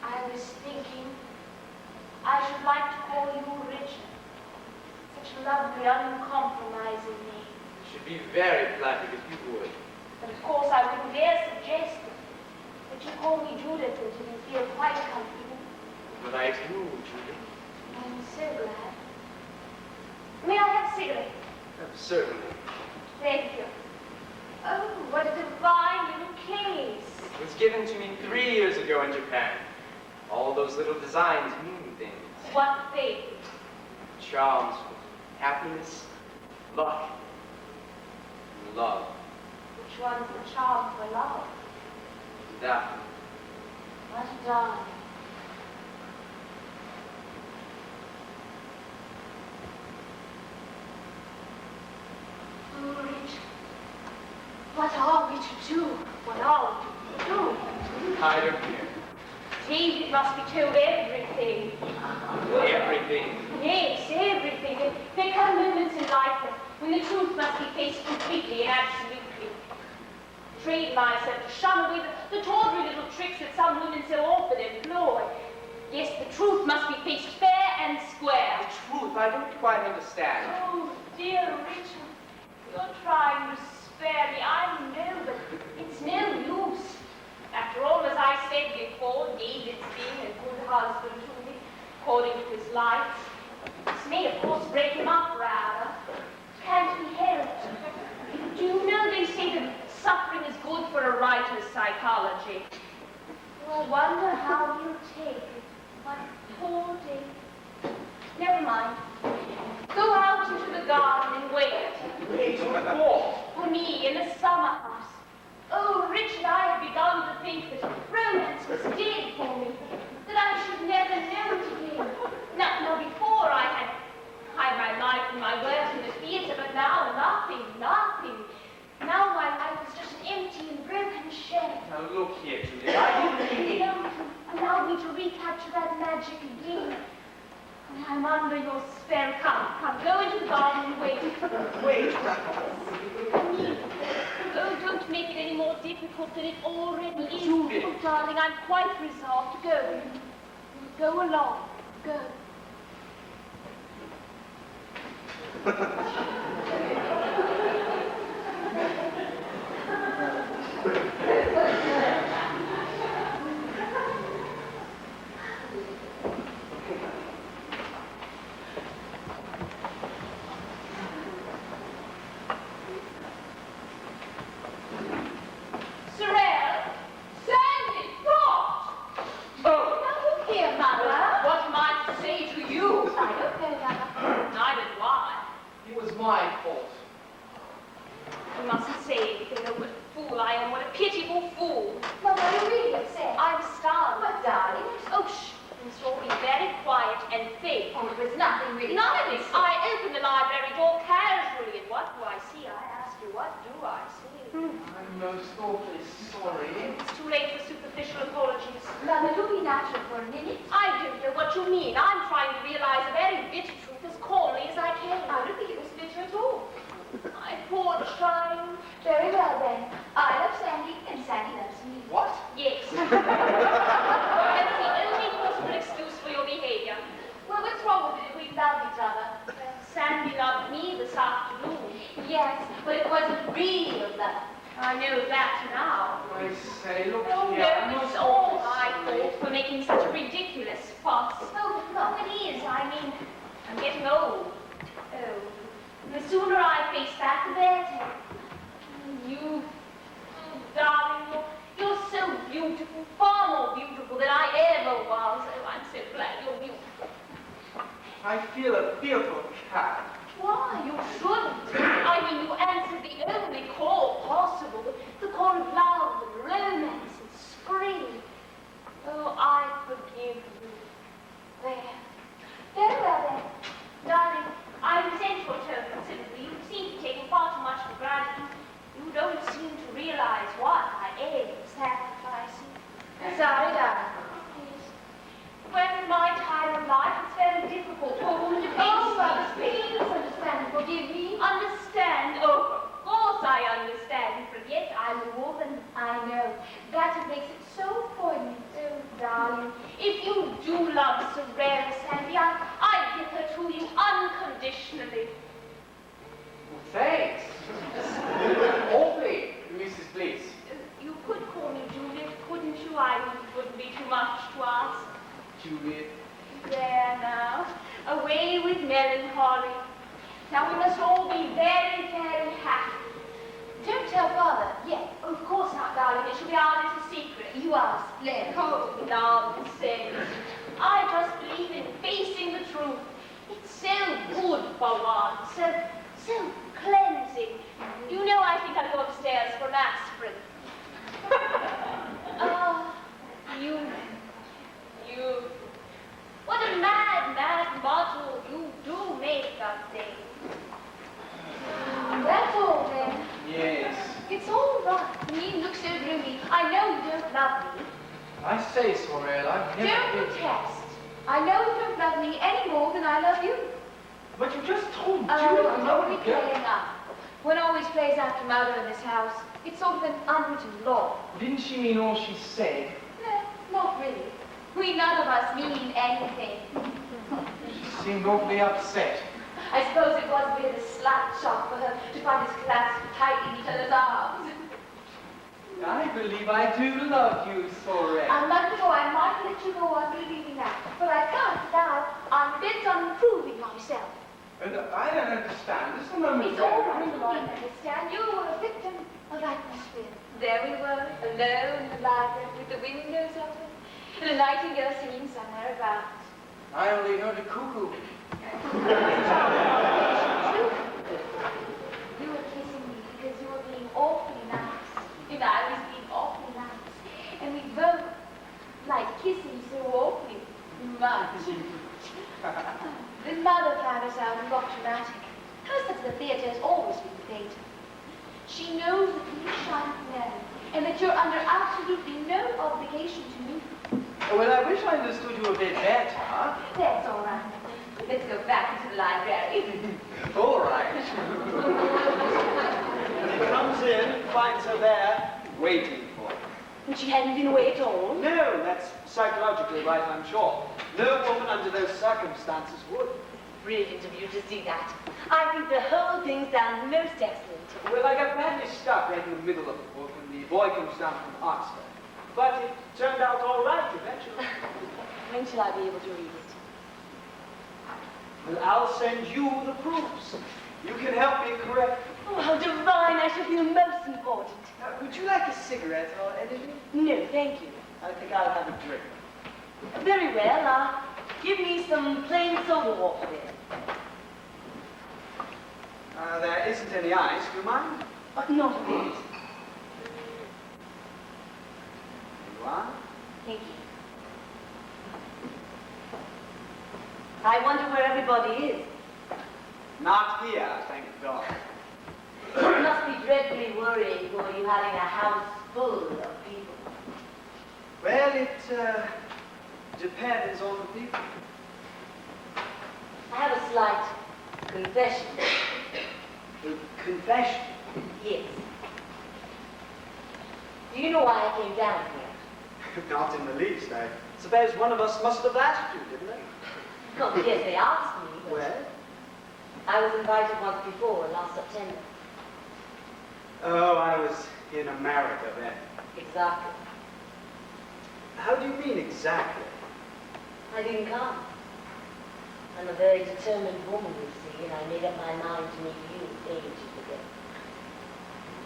I was thinking I should like to call you Richard. Such a lovely, uncompromising name. I should be very flattered if you would. But of course I wouldn't dare suggest it. But you call me Judith until you feel quite comfortable. But I do, Judith. I'm so glad. May I have a cigarette? Certainly. Thank you. Oh, what a divine little case. It was given to me 3 years ago in Japan. All those little designs mean things. What thing? Charms for happiness, luck, and love. Which one's the charm for love? That. What a darling. Oh, Richard. What are we to do? What are we to do? I don't care. David must be told everything. Everything. Yes, everything. There come moments in life when the truth must be faced completely and absolutely. Train myself to shun away the tawdry little tricks that some women so often employ. Yes, the truth must be faced fair and square. The truth, I don't quite understand. Oh, dear Richard, you're trying to spare me. I know, but it's no use. After all, as I said before, David's being a good husband to me, according to his lights. This may, of course, break him up rather. Can't be helped. Do you know they say that suffering is good for a writer's psychology? Well, I wonder how he'll take it. My poor David. Never mind. Go out into the garden and wait. Wait, what? For me, in the summer house. Oh, Richard, I had begun to think that romance was dead for me, that I should never know it again. Now, before I had my life and my work in the theatre, but now nothing. Now my life is just an empty and broken shell. Now look here, Judith, I didn't mean... Allow me to recapture that magic again. I'm under your spell. Come, go into the garden and wait. Wait. Oh, don't make it any more difficult than it already is. Judith. Oh, darling, I'm quite resolved to go. Go along. Go. I know that now. ridiculous fuss. Oh, no, it is. I mean, I'm getting old. Oh, the sooner I face that, the better. You, darling, you're so beautiful, far more beautiful than I ever was. Oh, I'm so glad you're beautiful. I feel a fearful cat. Why, you shouldn't. I mean, you answered the only call possible, the call of love and romance and spring. Oh, I forgive you. There. Very well, then. Darling, I resent your tone considerably. You seem to take far too much for granted. You don't seem to realize what I am sacrificing. Sorry, darling. Yes. When in my time of life, it's very difficult for a woman to face Please understand, forgive me. Understand? Oh, of course I understand. Forget I'm a woman. I know. That's what makes it so poignant. Oh, darling, if you do love SOREL, Sandy, I'd give her to you unconditionally. Well, thanks. Awfully, Mrs. Bliss. You could call me Judith, couldn't you? I wouldn't be too much to ask. Judith. There now, away with melancholy. Now we must all be very, very happy. Don't tell Father yet. Of course not, darling. It shall be our little secret. You are splendid. Oh, nonsense. I just believe in facing the truth. It's so good for one, so cleansing. You know, I think I'll go upstairs for an aspirin. Ah, you. What a mad model you do make of things. That's all, then. Yes. It's all right. You needn't look so gloomy. I know you don't love me. I say, Sorel, I've never Don't been... protest. I know you don't love me any more than I love you. But you just told Judith Oh, I'm it's not only a girl. playing up. One always plays after mother in this house. It's sort of an unwritten law. Didn't she mean all she said? No, not really. We none of us mean anything. She seemed awfully upset. I suppose it was a bit of a slight shock for her to find us clasped tight in each other's arms. I believe I do love you, Sorel. A month ago I might let you go on believing that, but I can't now. I'm bent on improving myself. And I don't understand. Just a moment. It's all right, you don't understand. You were a victim of atmosphere. There we were, alone in the library with the windows open, and a nightingale singing somewhere about. I only heard a cuckoo. You were kissing me because you were being awfully nice, and I was being awfully nice, and we both like kissing so awfully much. Then Mother found us out and got dramatic. Hers at the theatre has always been fate. She knows that you shan't know, and that you're under absolutely no obligation to me. Well, I wish I understood you a bit better. That's all right. Let's go back into the library. All right. When he comes in, finds her there, waiting for him. And she hadn't been away at all? No, that's psychologically right, I'm sure. No woman under those circumstances would. Brilliant of you to see that. I think the whole thing's done most excellent. Well, I got badly stuck right in the middle of the book, and the boy comes down from Oxford. But it turned out all right eventually. When shall I be able to read it? Well, I'll send you the proofs. You can help me correct. Oh, how divine! I shall feel most important. Would you like a cigarette or anything? No, thank you. I think I'll have a drink. Very well. Give me some plain soda water then. There isn't any ice, do you mind? Not a bit. You are? Thank you. I wonder where everybody is. Not here, thank God. It must be dreadfully worrying for you having a house full of people. Well, it depends on the people. I have a slight confession. Confession? Yes. Do you know why I came down here? Not in the least. I suppose one of us must have asked you, didn't they? Oh, yes, they asked me, but Well? I was invited once before, last September. Oh, I was in America then. Exactly. How do you mean exactly? I didn't come. I'm a very determined woman, you see, and I made up my mind to meet you ages ago.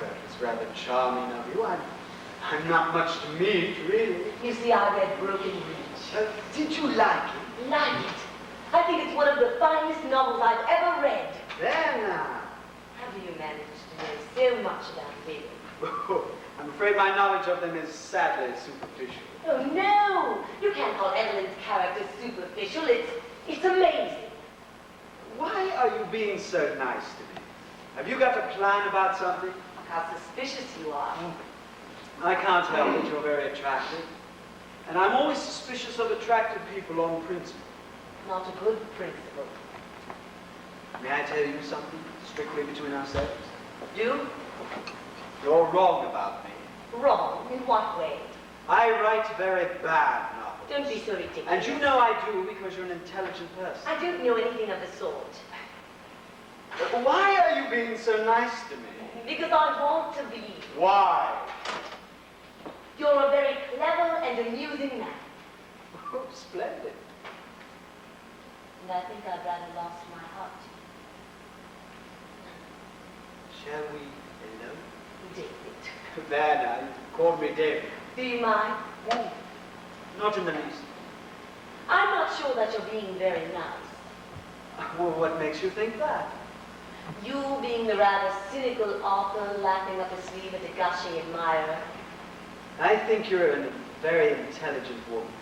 That was rather charming of you. I'm not much to meet, really. You see, I read Broken Reach. Did you like it? Like it. I think it's one of the finest novels I've ever read. There now. How do you manage to know so much about women? Oh, I'm afraid my knowledge of them is sadly superficial. Oh, no! You can't call Evelyn's character superficial. It's amazing. Why are you being so nice to me? Have you got a plan about something? Look how suspicious you are. I can't help it. You're very attractive. And I'm always suspicious of attractive people on principle. Not a good principle. May I tell you something, strictly between ourselves? Do? You're wrong about me. Wrong? In what way? I write very bad novels. Don't be so ridiculous. And you know I do because you're an intelligent person. I don't know anything of the sort. Why are you being so nice to me? Because I want to be. Why? You're a very clever and amusing man. Oh, splendid. And I think I've rather lost my heart to Shall we elope? you. David. There now, you called me David. Do you mind? Oh, not in the least. I'm not sure that you're being very nice. Well, what makes you think that? You being the rather cynical author laughing up his sleeve at a gushing admirer. I think you're a very intelligent woman.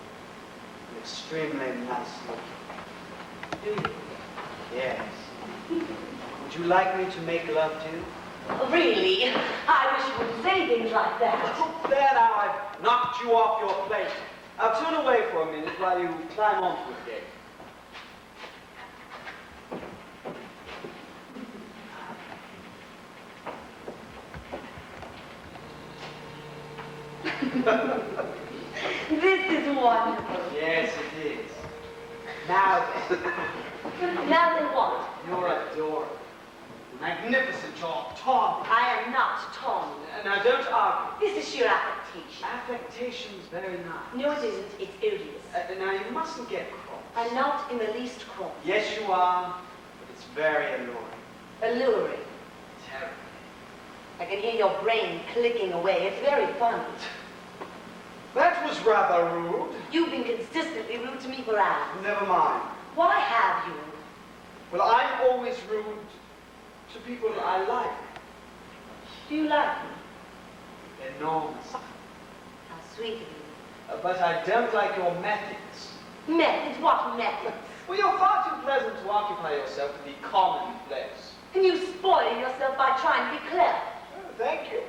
And extremely nice looking. Do you? Yes. Would you like me to make love to you? Really? I wish you wouldn't say things like that. Oh, there now, I've knocked you off your plate. I'll turn away for a minute while you climb onto the gate. This is wonderful. Yes, it is. Now then. Now then what? You're adorable. Magnificent, you're Tom. I am not Tom. Now, don't argue. This is sheer affectation. Affectation's very nice. No, it isn't. It's odious. Now, you mustn't get cross. I'm not in the least cross. Yes, you are, but it's very alluring. Alluring. Terrible. I can hear your brain clicking away. It's very funny. That was rather rude. You've been consistently rude to me for hours. Never mind. Why have you? Well, I'm always rude to people I like. Do you like me? Enormously. How sweet of you. But I don't like your methods. Methods? What methods? Well, you're far too pleasant to occupy yourself with the commonplace. And you spoil yourself by trying to be clever. Oh, thank you.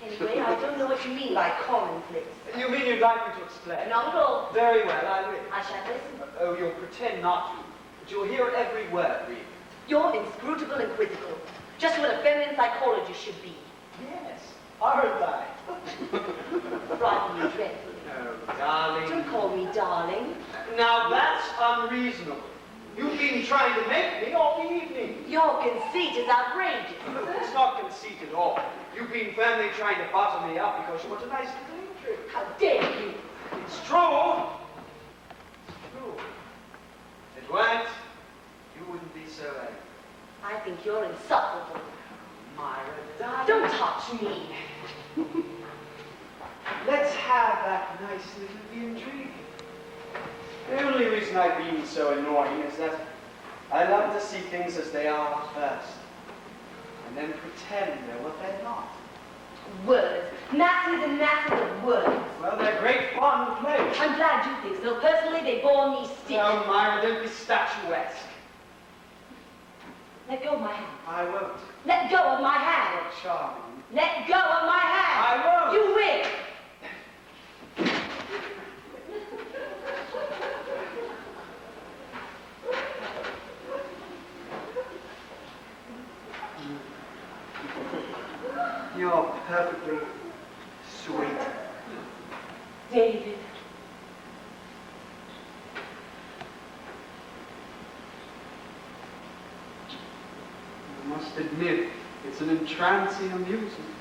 Anyway, I don't know what you mean by commonplace. You mean you'd like me to explain? Not at all. Very well, I will. I shall listen. Oh, you'll pretend not to, but you'll hear every word, really. You're inscrutable and quizzical. Just what a feminine psychologist should be. Yes, aren't I? Frightening you dreadfully. Oh, darling. Don't call me darling. Now that's unreasonable. You've been trying to make me all the evening. Your conceit is outrageous. It's not conceit at all. You've been firmly trying to butter me up because you want a nice little intrigue. How dare you? It's true. It's true. If it weren't, you wouldn't be so angry. I think you're insufferable. Myra, darling. Don't touch me. Let's have that nice little intrigue. The only reason I've been so annoying is that I love to see things as they are first, and then pretend they're what they're not. Words. Masses and masses of words. Well, they're great fun to play. I'm glad you think so. Personally, they bore me stiff. No, Myra, don't be statuesque. Let go of my hand. I won't. Let go of my hand. You're charming. Let go of my hand. I won't. You will. You're perfectly sweet. David. I must admit, it's an entrancing amusement.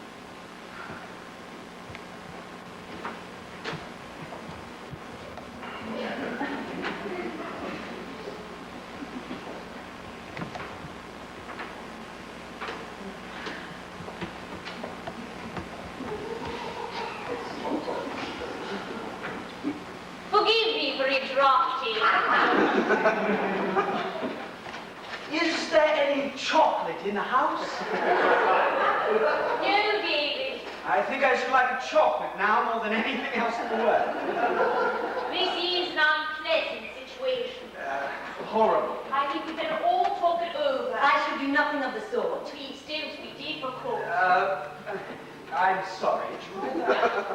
Is there any chocolate in the house? No, David. I think I should like a chocolate now more than anything else in the world. This is an unpleasant situation. Horrible. I think we better all talk it over. I shall do nothing of the sort. Please don't be difficult. I'm sorry, Judith.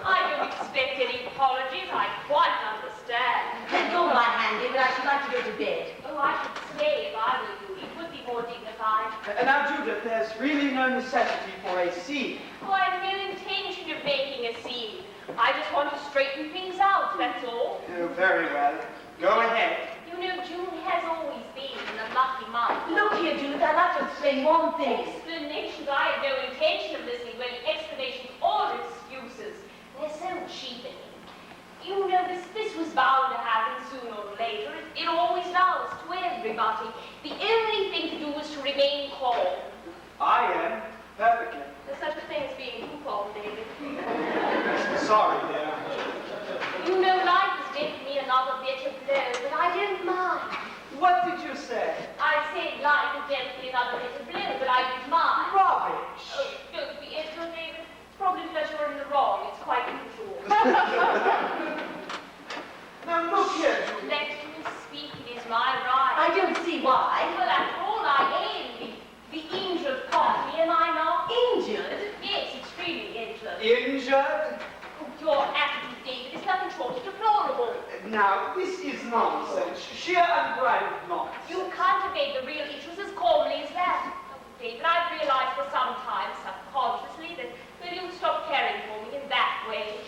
I don't expect any apologies. I quite understand. Let go of my hand, David. I should like to go to bed. Oh, I should stay if I were you. It would be more dignified. Now, Judith, there's really no necessity for a scene. Oh, I have no intention of making a scene. I just want to straighten things out, that's all. Oh, very well. Go ahead. You know, June has always been an unlucky month. Look here, Judith. I'd like to explain one thing. Explanations? I have no intention of listening to any explanations or excuses. They're so cheapening. You know, this was bound to happen sooner or later. It always does to everybody. The only thing to do is to remain calm. I am. Perfectly. There's such a thing as being too calm, David. Sorry, dear. You know, life has dealt me another bitter blow, but I don't mind. What did you say? I said life has dealt me another bitter blow, but I don't mind. Rubbish. Oh, don't be irritable, David. It's probably because you're in the wrong. It's quite usual. Now, look here, Judith. Let me speak. It is my right. I don't see why. Well, after all, I am the injured party, am I not? Injured? Yes, extremely injured. Injured? Your attitude, David, is nothing short of deplorable. Now, this is nonsense. Sheer unbridled nonsense. You can't evade the real issues as calmly as that. Oh, David, I've realized for some time, subconsciously, that you stopped caring for me in that way.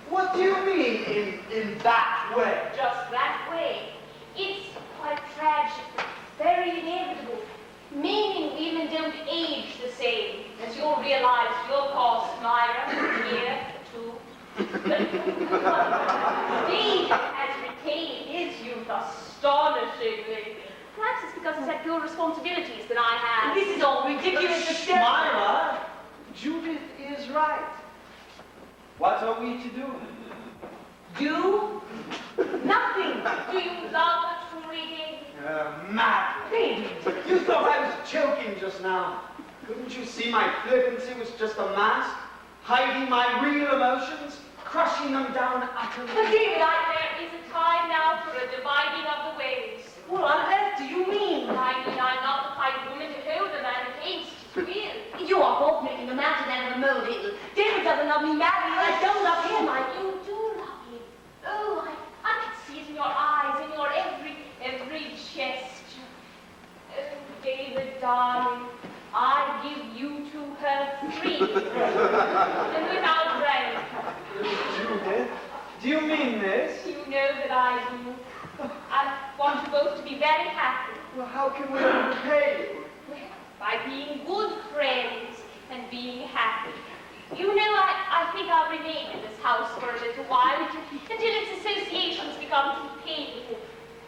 What do you mean, in that way? Just that way. It's quite tragic, very inevitable. Men and women don't age the same, as you'll realize to your cost, MYRA, here, too. David has retained his youth astonishingly. Perhaps it's because he's had fewer responsibilities than I have. This is all ridiculous. Myra, Judith is right. What are we to do? Do? Nothing. Do you love her truly, David? Mad. David. You thought I was joking just now. Couldn't you see my flippancy was just a mask? Hiding my real emotions? Crushing them down utterly? But David, There is a time now for a dividing of the ways. what on earth do you mean? I mean, I'm not the kind of woman to hold a man against his will. You are both making a mountain out of a molehill. David doesn't love me madly, and I don't love him. You do love him. Oh, I can see it in your eyes, in your every gesture. Oh, David, darling, I give you to her free and without rank. Judith, do you mean this? You know that I do. I want you both to be very happy. Well, how can we repay you? By being good friends and being happy. You know, I think I'll remain in this house for a little while until its associations become too painful.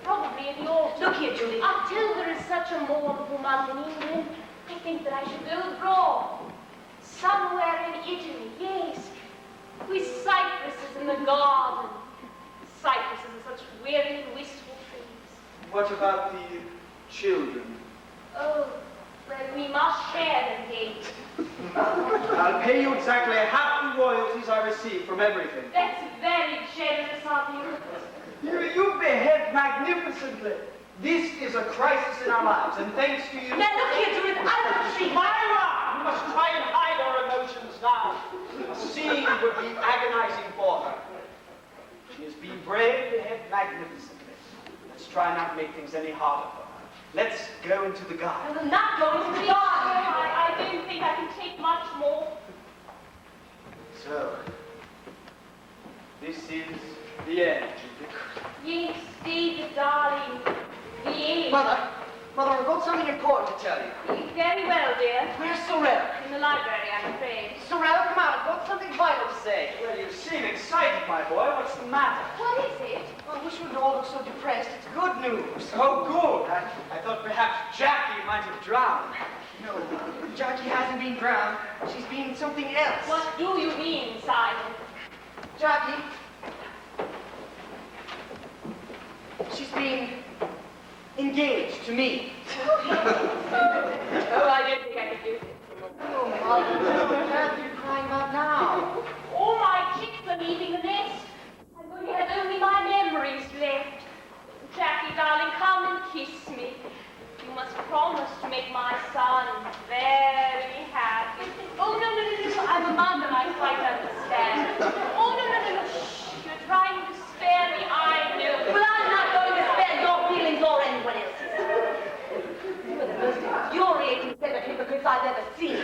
Probably in the autumn. Look here, Julie. October is such a mournful month in England. I think that I should go abroad. Somewhere in Italy, yes. With cypresses in the garden. Cypresses are such weary and wistful trees. What about the children? Oh, well, we must share them, Kate. I'll pay you exactly half the royalties I receive from everything. That's very generous of you. You behave magnificently. This is a crisis in our lives, and thanks to you... Now look here, Judith, I don't see Myra! We must try and hide our emotions now. A scene would be agonizing for her. She has been brave, behaved magnificently. Let's try not to make things any harder for her. Let's go into the garden. I'm not going to the garden. I don't think I can take much more. So, this is the end, Judith. Yes, David, darling. The end. Mother, I've got something important to tell you. Very well, dear. Where's SOREL? In the library, I'm afraid. SOREL, come out. I've got something vital to say. Well, you seem excited, my boy. What's the matter? What is it? I wish we'd all look so depressed. It's good news. Oh, good. I thought perhaps Jackie might have drowned. No, Jackie hasn't been drowned. She's been something else. What do you mean, Simon? Jackie. She's been Engaged to me. Oh, I don't think I could do this. Oh, Mother, what are you crying about now? All my chicks are leaving the nest. I'm going to have only my memories left. Jackie, darling, come and kiss me. You must promise to make my son very happy. Oh, no, I'm a mother, I quite understand. Oh, no, shh. You're trying to spare me, I know. Well, I'm not going to spare your feelings or anyone else's. You are the most infuriating set of hypocrites I've ever seen.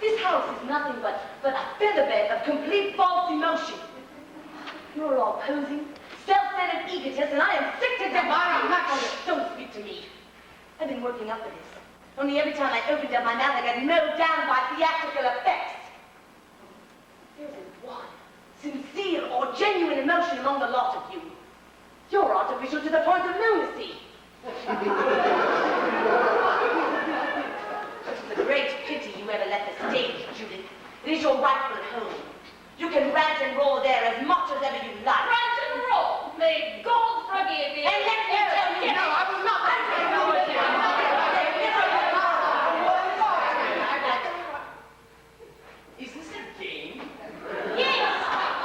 This house is nothing but a featherbed of complete false emotion. You're all posing, self-centered egotists, and I am sick to death. Don't speak to me. I've been working up for this. Only every time I opened up my mouth, I got mowed down by theatrical effects. There isn't one sincere or genuine emotion among the lot of you. You're artificial to the point of lunacy. It's a great pity you ever left the stage, Judith. It is your rightful home. You can rant and roar there as much as ever you like. Rant and roar! May God forgive you. And let me tell you, no, I will not. Is this a game? Yes,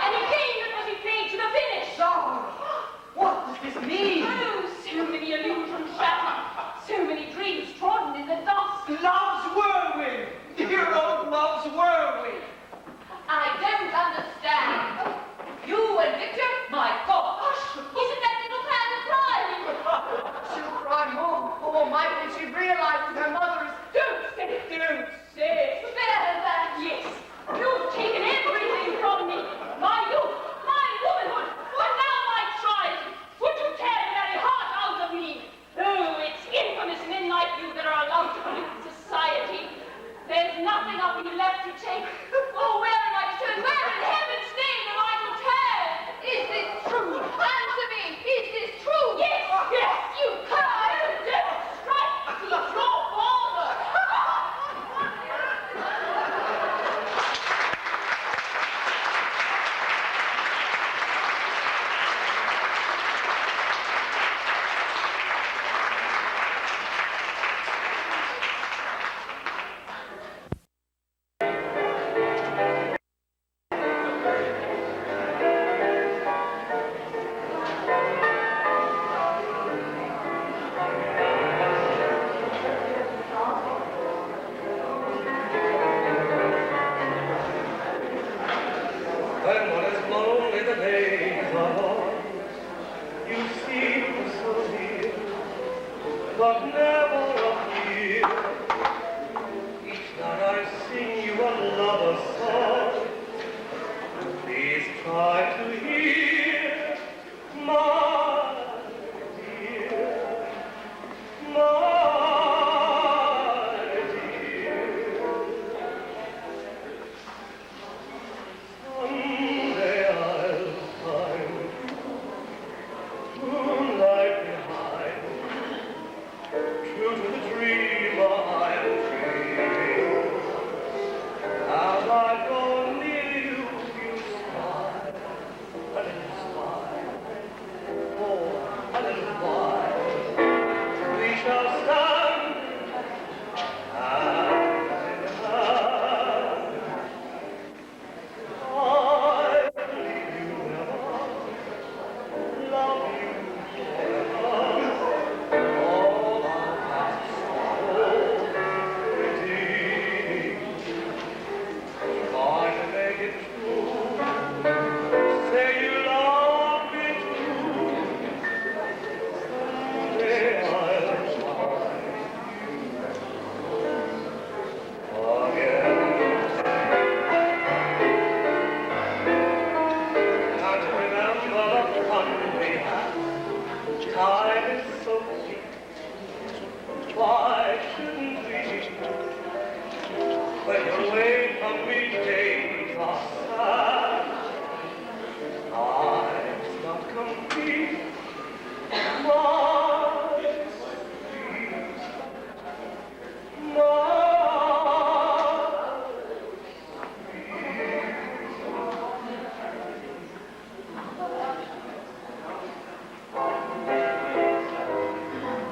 and a game that must be played to the finish. Oh, what does this mean? Oh, so many illusions shattered, so many dreams trodden in the dust. Love's whirlwind! Dear old love's whirlwind! I don't understand. You and Victor? My gosh! Isn't that little Clara crying? She'll cry more. Oh, Mike, when she realizes her mother is... Don't say it, don't say it. Spare that. Yes, you've taken everything from me. My youth, my womanhood, and now my child. Would you tear the very heart out of me? Oh, it's infamous men like you that are allowed to pollute society. There's nothing of me left to take. Oh, where am I to turn? Where in heaven's name am I to turn? Is this true? Answer me! Is this true? Yes, yes, you cry, you devil, strike, he's your father. When one is lonely, the days are long. You seem so near, but never appear. Each night I sing you a lover's song. Please try to hear, my dear, my dear. Someday I'll find moonlight behind, true to the dream I am dreaming. As I draw near you, you smile, a little smile, for a little while. We shall stand hand in hand. I believe you never, love you forever. All our past sorrow redeem. Try to make it true. Say you love me too. Someday I'll find you again. Can't remember the fun we had. Time is so sweet. Why shouldn't we? When you're away from me, days are sad. Life's not complete. My sweet, my sweet.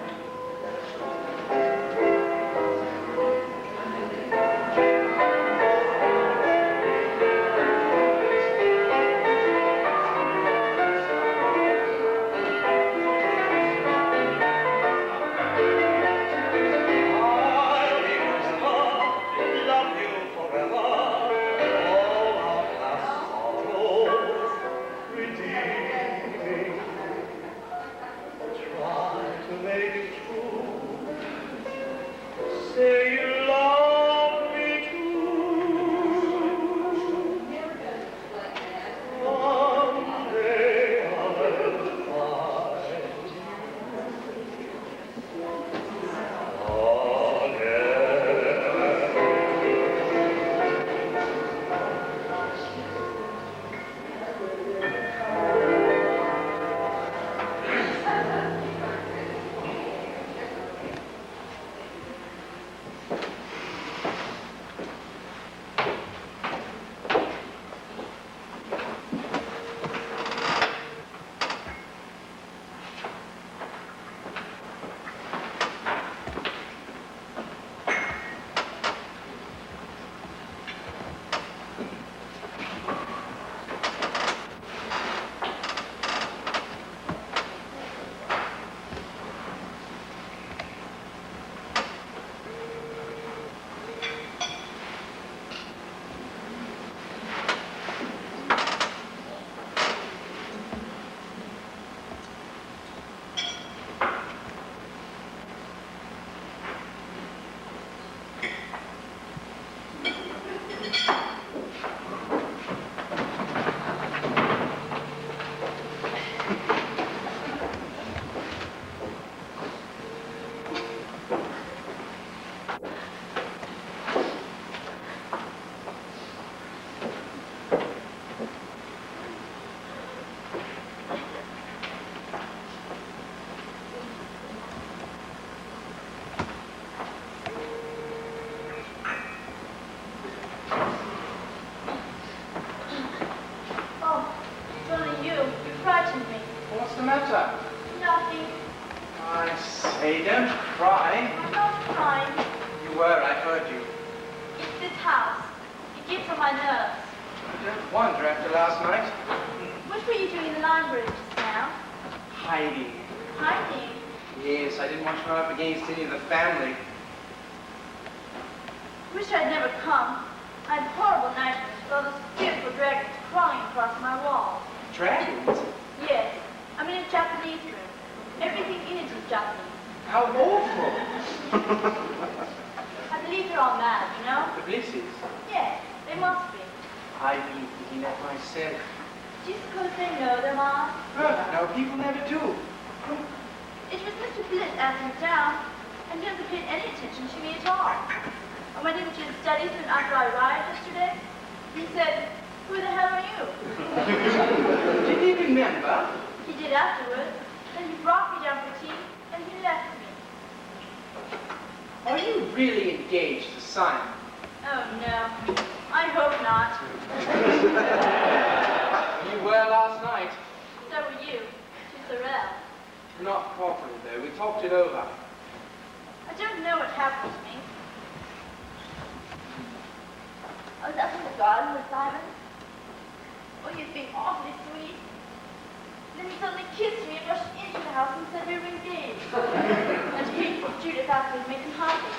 Stuffing. I say, don't cry. I'm not crying. You were, I heard you. It's this house. It gets on my nerves. I don't wonder after last night. What were you doing in the library just now? Hiding. Hiding. Yes, I didn't want to run up against any of the family. Wish I'd never come. I had horrible nightmares with all those fearful dragons crawling across my wall. Dragons? Yes. I'm in a Japanese room. Everything in it is Japanese. How awful! I believe they're all mad, you know? The Blisses. Yes, they must be. I've been thinking that myself. Do you suppose they know their mom? No, people never do. It was Mr. Bliss asked me down, and didn't pay any attention to me at all. I went into his study soon after I arrived yesterday. He said, "Who the hell are you?" Did he remember? He did afterwards. Then he brought me down for tea, and he left me. Are you really engaged to Simon? Oh, no. I hope not. You were last night. So were you, to SOREL. Not properly, though. We talked it over. I don't know what happened to me. I was up in the garden with Simon. Oh, he was being awfully sweet. Then he suddenly kissed me and rushed into the house and said we were engaged. And Judith asked me to make him happy.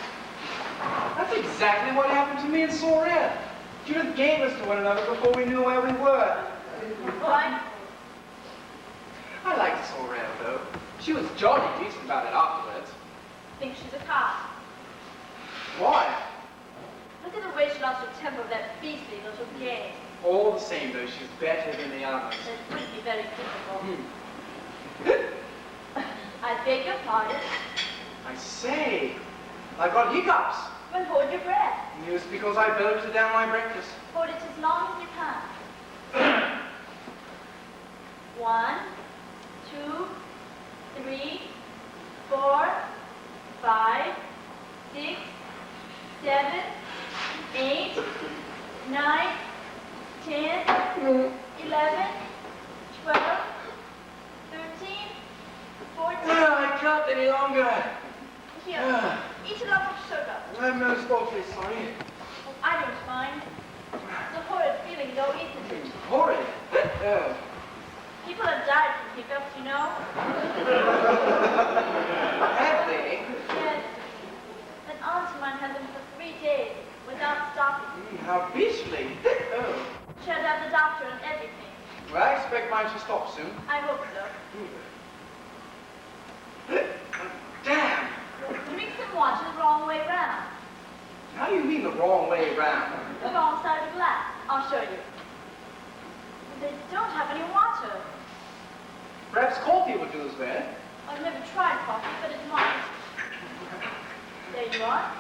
That's exactly what happened to me and SOREL. Judith gave us to one another before we knew where we were. Right? I liked SOREL, though. She was jolly decent about it afterwards. Think she's a cop. Why? Look at the way she lost her temper with that beastly little game. All the same, though, she's better than the others. It wouldn't be very difficult. I beg your pardon. I say, I've got hiccups. Well, hold your breath. And it was because I bolted down my breakfast. Hold it as long as you can. 1, 2, 3, 4, 5, 6, 7, 8, 9, 10, 11, 12, 13, 14. I can't any longer. Here, eat a lump of sugar. I'm most awfully sorry. Oh, I don't mind. It's a horrid feeling though, isn't it? Horrid. People have died from hiccups, you know. Have they? Yes. An aunt of mine had them for 3 days without stopping. How beastly. Oh. She had to have the doctor and everything. Well, I expect mine to stop soon. I hope so. Damn! You mix some water the wrong way round. How do you mean the wrong way around? The wrong side of the glass. I'll show you. They don't have any water. Perhaps coffee would do as well. I've never tried coffee, but it might. There you are.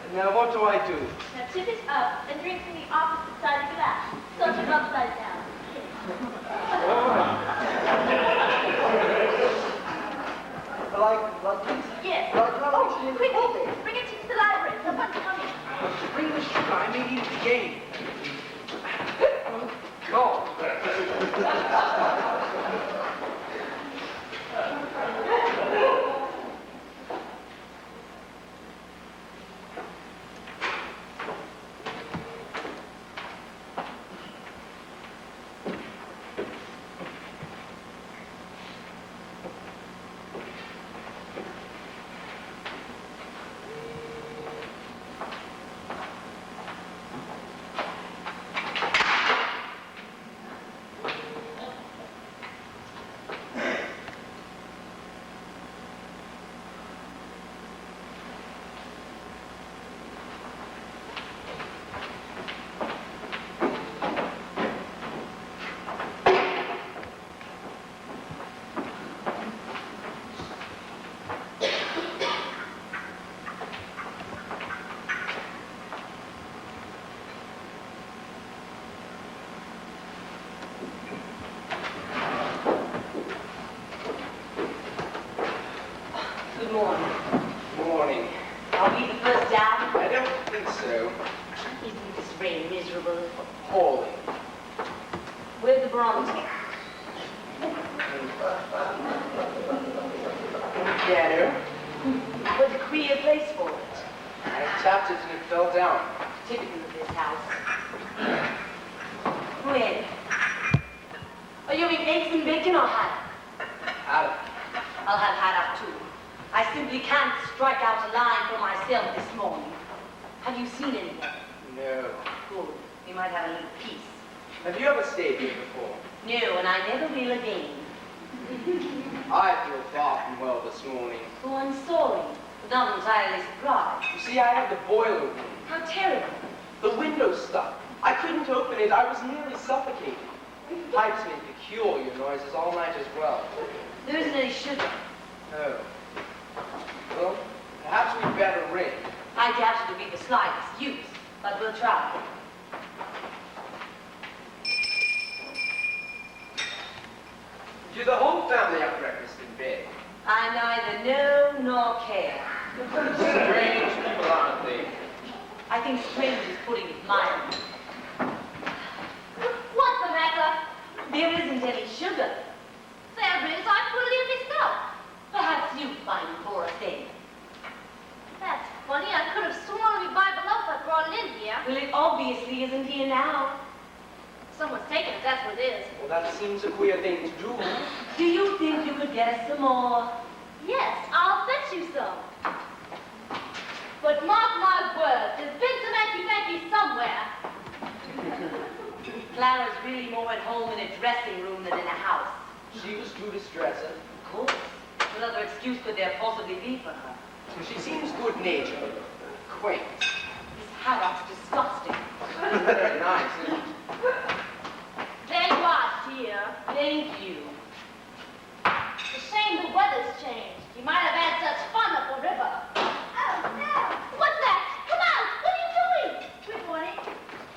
And now what do I do? Now tip it up and drink from the opposite side of the glass. Sort of upside down. Like this? Yes. Like Quickly, bring it into the library. Someone's coming. Bring the sugar. I may need it again. Oh, God. Good morning. Morning. Are we the first down? I don't think so. Isn't this rain miserable? Appalling. Where's the bronze? piano. What a queer place for it. I tapped it and it fell down. Typical of this house. Well, are you having eggs and bacon or haddock? Haddock. I'll have haddock too. I simply can't strike out a line for myself this morning. Have you seen anything? No. Good. We might have a little peace. Have you ever stayed here before? No, and I never will again. I feel far from well this morning. Oh, I'm sorry, but not entirely surprised. You see, I have the boiler room. How terrible. The window's stuck. I couldn't open it. I was nearly suffocated. Pipes make peculiar noises all night as well. There isn't any sugar. No. Well, perhaps we'd better ring. I doubt it'll be the slightest use, but we'll try. Do the whole family have breakfast in bed? I neither know nor care. Strange people, aren't they? I think strange is putting it mildly. What's the matter? There isn't any sugar. There is. I fully missed out. Perhaps you find it for us then. That's funny. I could have sworn we Bible loaf I brought it in here. Well, it obviously isn't here now. Someone's taken it, that's what it is. Well, that seems a queer thing to do. Do you think you could get us some more? Yes, I'll fetch you some. But mark my words, there's been some hanky-panky somewhere. Clara's really more at home in a dressing room than in a house. She was Judith's dresser. Of course. What other excuse could there possibly be for her? She seems good-natured. Quaint. This haddock's disgusting. Very nice, isn't it? There you are, dear. Thank you. It's a shame the weather's changed. You might have had such fun up the river. Oh, no! What's that? Come out! What are you doing? Good morning.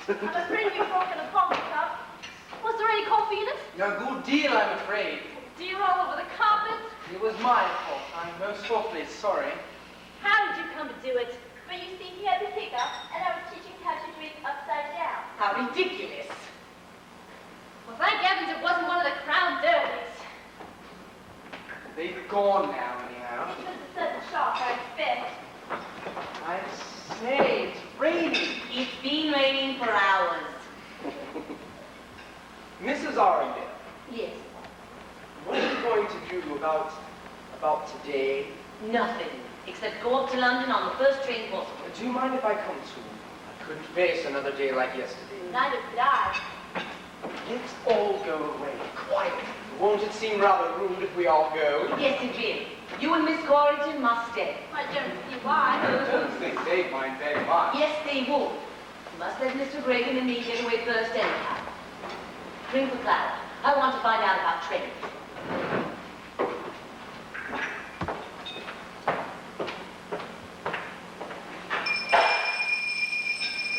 I'm afraid you broken a coffee cup. Was there any coffee in it? A good deal, I'm afraid. Dear, all over the carpet. It was my fault. I'm most awfully sorry. How did you come to do it? Well, you see, he had the hiccup, and I was teaching how to drink upside down. How ridiculous. Well, thank heavens it wasn't one of the Crown Derbies. They've gone now, anyhow. It was a sudden shock, I expect. I say, it's raining. It's been raining for hours. Mrs. Arundel, Yes. what are you going to do about today? Nothing. Except go up to London on the first train possible. Do you mind if I come too? I couldn't face another day like yesterday. Neither could I. Let's all go away, quietly. Won't it seem rather rude if we all go? Yes, it will. You and Miss CORYTON must stay. I don't see why. I don't think they'd mind very much. Yes, they would. You must let Mr. Graham and me get away first anyhow. Ring for Clara. I want to find out about trains.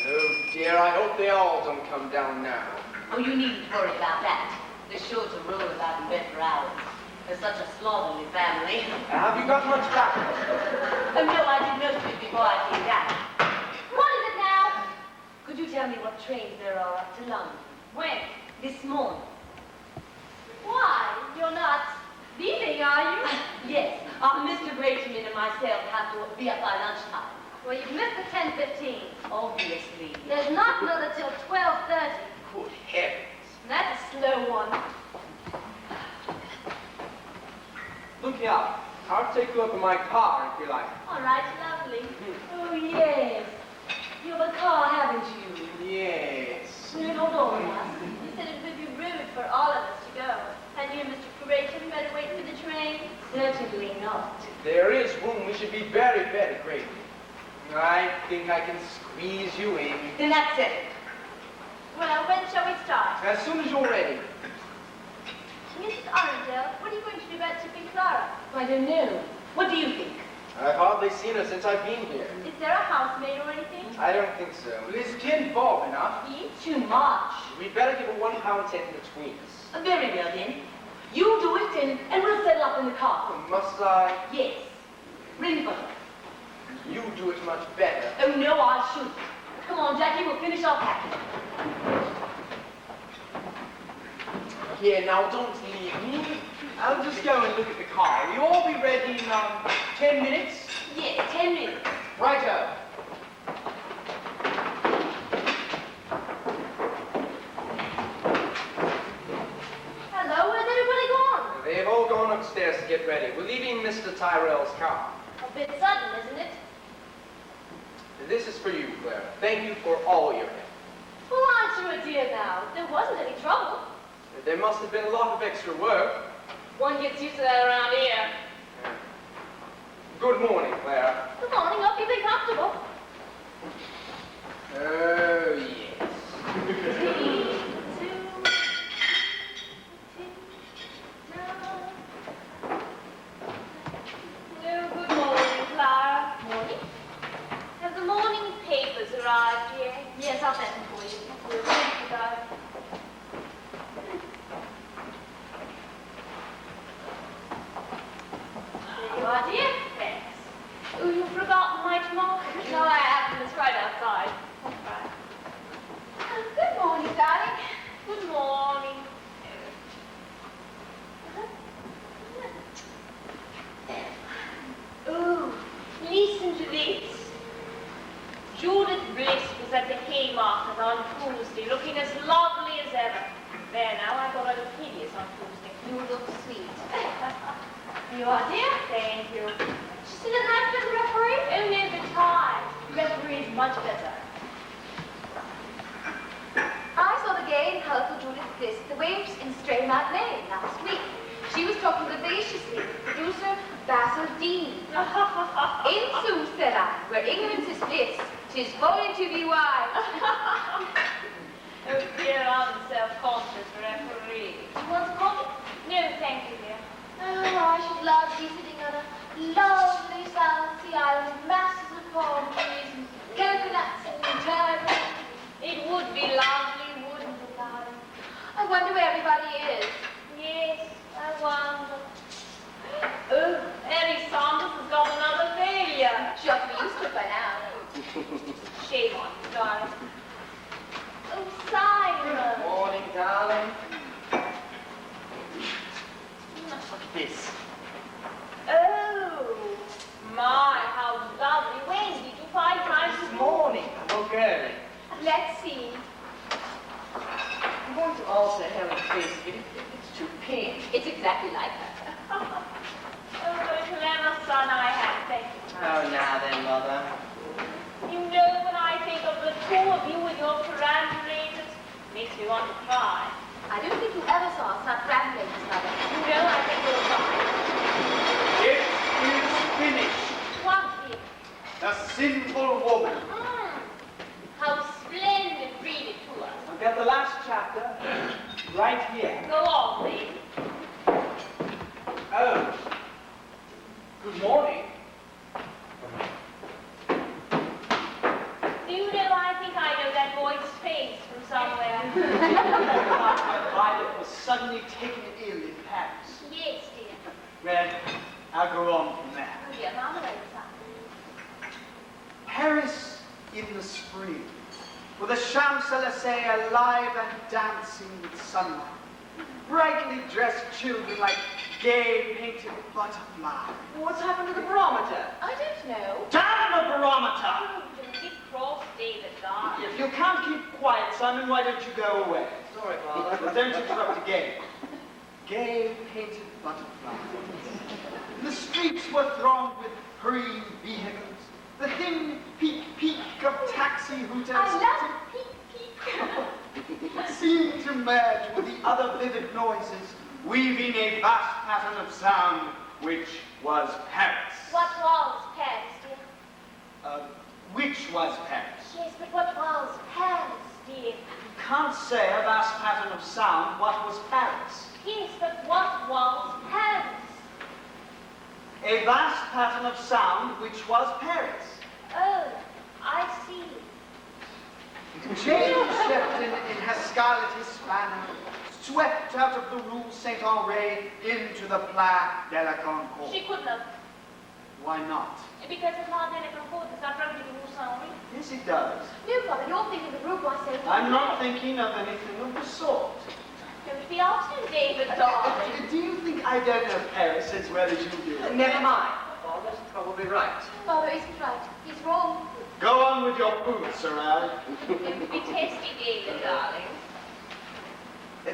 Oh dear, I hope they all don't come down now. Oh, you needn't worry about that. They're sure to roll about in bed for hours. They're such a slovenly family. Have you got much back? Oh, no, I did most of it before I came down. What is it now? Could you tell me what trains there are up to London? When? This morning. Why? You're not leaving, are you? Yes. Mr. Graham and myself have to be up by lunchtime. Well, you've missed the 10:15. Obviously. There's not another till 12:30. Good heavens. That's a slow one. Look here. I'll take you up in my car if you like. All right, lovely. Oh, yes. You have a car, haven't you? Yes. Will you hold on, Master? You said it would be rude for all of us to go. And you and Mr. Coryton better wait for the train. Certainly not. If there is room, we should be very, very grateful. I think I can squeeze you in. Then that's it. Well, when shall we start? As soon as you're ready. Mrs. Arundel, what are you going to do about tipping Clara? I don't know. What do you think? I've hardly seen her since I've been here. Is there a housemaid or anything? I don't think so. Is 10 bob enough? Each? Too much. We'd better give her £1.10 between us. Very well, then. You do it, and we'll settle up in the car. Must I? Yes. Ring for her. You do it much better. Oh, no, I shouldn't. Come on, Jackie, we'll finish our packing. Here, now, don't leave me. I'll just go and look at the car. Will you all be ready in 10 minutes? Yeah, 10 minutes. Righto. Hello, where's everybody gone? They've all gone upstairs to get ready. We're leaving Mr. Tyrell's car. A bit sudden, isn't it? This is for you, Clara. Thank you for all your help. Well, aren't you a dear now? There wasn't any trouble. There must have been a lot of extra work. One gets used to that around here. Good morning, Clara. Good morning, hope you've been comfortable. Oh, yes. Good morning, Clara. Morning. Have the morning papers arrived yet? Yes, I'll send them for you. Thank you, darling. There you are, dear. Thanks. Oh, you've forgotten my tomography? No, I haven't. It's right outside. That's right. Good morning, darling. Good morning. Ooh, listen to this. Judith Bliss was at the Haymarket on Tuesday, looking as lovely as ever. There now, I thought I looked hideous on Tuesday. You look sweet. You are, dear? Thank you. She still didn't like the referee? Only a bit tired. Referee is much better. I saw the gay and colourful Judith Bliss at the Waves in Stray Matinee last week. She was talking vivaciously with producer Basil Dean. In sooth, said I, where ignorance is bliss, 'tis folly to be wise. Oh dear, I'm self-conscious referee. Do you want some coffee? No, thank you, dear. Oh, I should love to be sitting on a lovely South Sea island with masses of palm trees and coconuts and turtles. It would be lovely, wouldn't it, darling? I wonder where everybody is. Yes, I wonder. Oh, Harry Saunders has got another failure. She ought to be used to it by now. Shame on you, darling. Oh, Simon. Morning, darling. Look at this. Oh, my, how lovely. When did you find time to This morning, I woke early. Let's see. I'm going to alter Helen's face a bit. It's too pink. It's exactly like her. Oh, what a clever son I have, thank you. Oh, now then, Mother. You know, when I think of the two of you with your perambulators, makes me want to cry. I don't think you ever saw us not rambling, Mother. You know, I think you're right. It is finished. What is? The sinful woman. How splendid. Read it to us. I've got the last chapter right here. Go on, please. Oh. Good morning. Do you know, I think I know that boy's face from somewhere. Violet was suddenly taken ill in Paris. Yes, dear. Well, I'll go on from there. Oh, dear, marmalade son. Paris in the spring, with the Champs-Élysées alive and dancing with sunlight. Brightly dressed children like gay painted butterflies. What's happened to the barometer? I don't know. Damn the barometer! Oh, don't get cross, David, darling. If you can't keep quiet, Simon, why don't you go away? Sorry, Father. But don't interrupt again. Gay painted butterflies. The streets were thronged with hurrying vehicles. The thin peak of taxi hooters I love peek. seemed to merge with the other vivid noises, weaving a vast pattern of sound, which was Paris. What was Paris, dear? Which was Paris? Yes, but what was Paris, dear? You can't say a vast pattern of sound. What was Paris? Yes, but what was Paris? A vast pattern of sound, which was Paris. Oh, I see. Jane Shepton, in her scarlet spanner, swept out of the Rue Saint-Henri into the Place de la Concorde. She couldn't have. Why not? Because the Place de la Concorde does not run to the Rue Saint-Henri. Yes, it does. No, Father, you're thinking of the Rue Boissé. I'm not thinking of anything of the sort. Don't be after David, darling. Do you think I don't know Paris as well as you do? Never mind. Father's probably right. Father isn't right. He's wrong. Go on with your food, SOREL. Don't be testy, David, darling.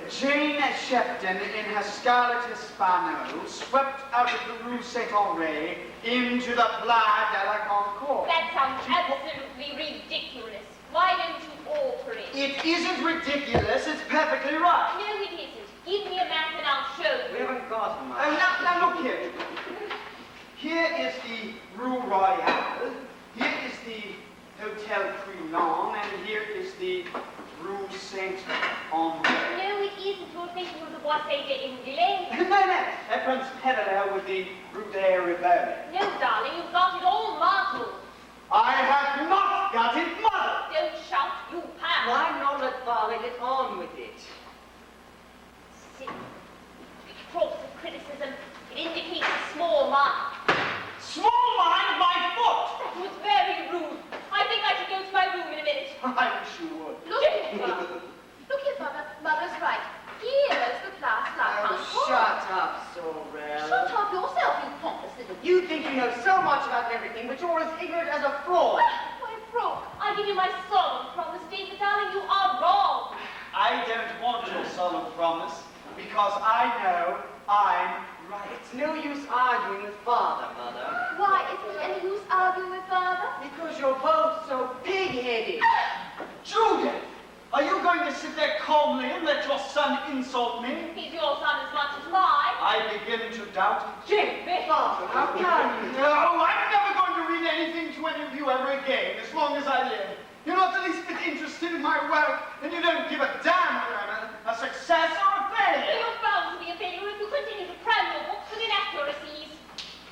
Jane Shepton, in her scarlet hispano, swept out of the Rue Saint-Henri into the Place de la Concorde. That sounds absolutely ridiculous. Why don't you alter it? It isn't ridiculous, it's perfectly right. No, it isn't. Give me a map and I'll show We you. haven't got much. Now look here. Here is the Rue Royale, here is the Hotel Crillon, and here is the Rue Saint-Henri. No, it isn't. You're thinking of the Bois d'Anglais. No, that runs parallel with the Rue des Rivoli. No, darling, you've got it all muddled. I have not got it muddled. Don't shout, you have. Why not let father get on with it? Silly. Cross of criticism. It indicates a small mind. Small mind, my foot! That was very rude. I think I should go to my room in a minute. I wish you would. Look here, Father. Look here, Father. Mother's right. Here's the Place de la Concorde. Shut up, SOREL. Shut up yourself, you pompous little... You think you know so much about everything, but you're as ignorant as a fraud. My frog. I give you my solemn promise, David, darling, you are wrong. I don't want your solemn promise, because I know I'm right. It's no use arguing with father, Mother. Why isn't it any use arguing with Father? Because you're both so pig-headed. Judith! Are you going to sit there calmly and let your son insult me? He's your son as much as mine. I begin to doubt. Jimmy, Father, how can you? No, I'm never going to read anything to any of you ever again, as long as I live. You're not the least bit interested in my work, and you don't give a damn whether I'm a success or a failure. You're bound to be a failure if you continue to cram your books with inaccuracies.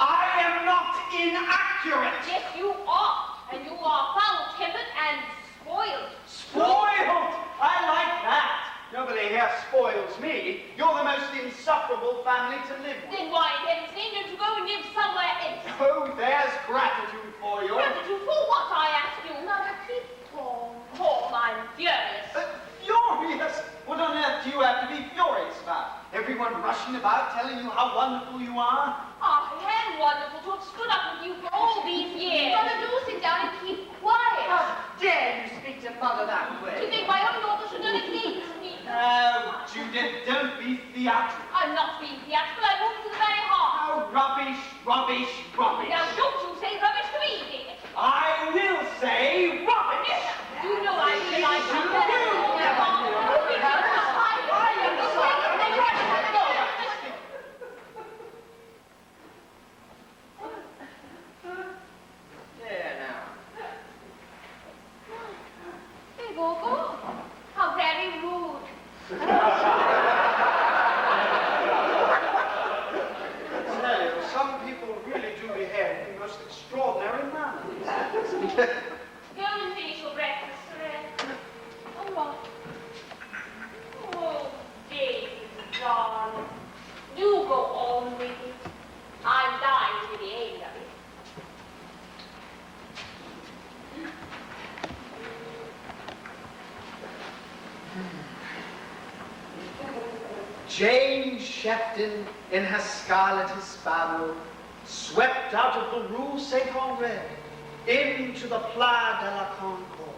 I am not inaccurate. Yes, you are. And you are foul-tempered and spoiled. Spoiled! I like that. Nobody here spoils me. You're the most insufferable family to live with. Then why in heaven's name don't you go and live somewhere else? Oh, there's gratitude for you. Gratitude for what, I ask you? Mother, keep calm. Calm, I'm furious. Furious? What on earth do you have to be furious about? Everyone rushing about telling you how wonderful you are? I am wonderful to have stood up with you for all these years. Mother, do sit down and keep quiet. How dare you speak to Mother that Do you way? think my own daughter should know it against me? Oh, Judith, don't be theatrical. I'm not being theatrical, I moved to the very heart. Oh, rubbish, rubbish, rubbish. Now don't you say rubbish to me, David. I will say rubbish. You know I realize how better you There now. Hey, Gogo. How very rude. Tell you, some people really do behave in most extraordinary manners. Go and finish your breakfast, Sorel. Oh, Mom. Oh, David, darling. Do go on with it. I'm dying to the end of it. Jane Shepton, in her scarlet hispano, swept out of the Rue Saint-Henri into the Place de la Concorde.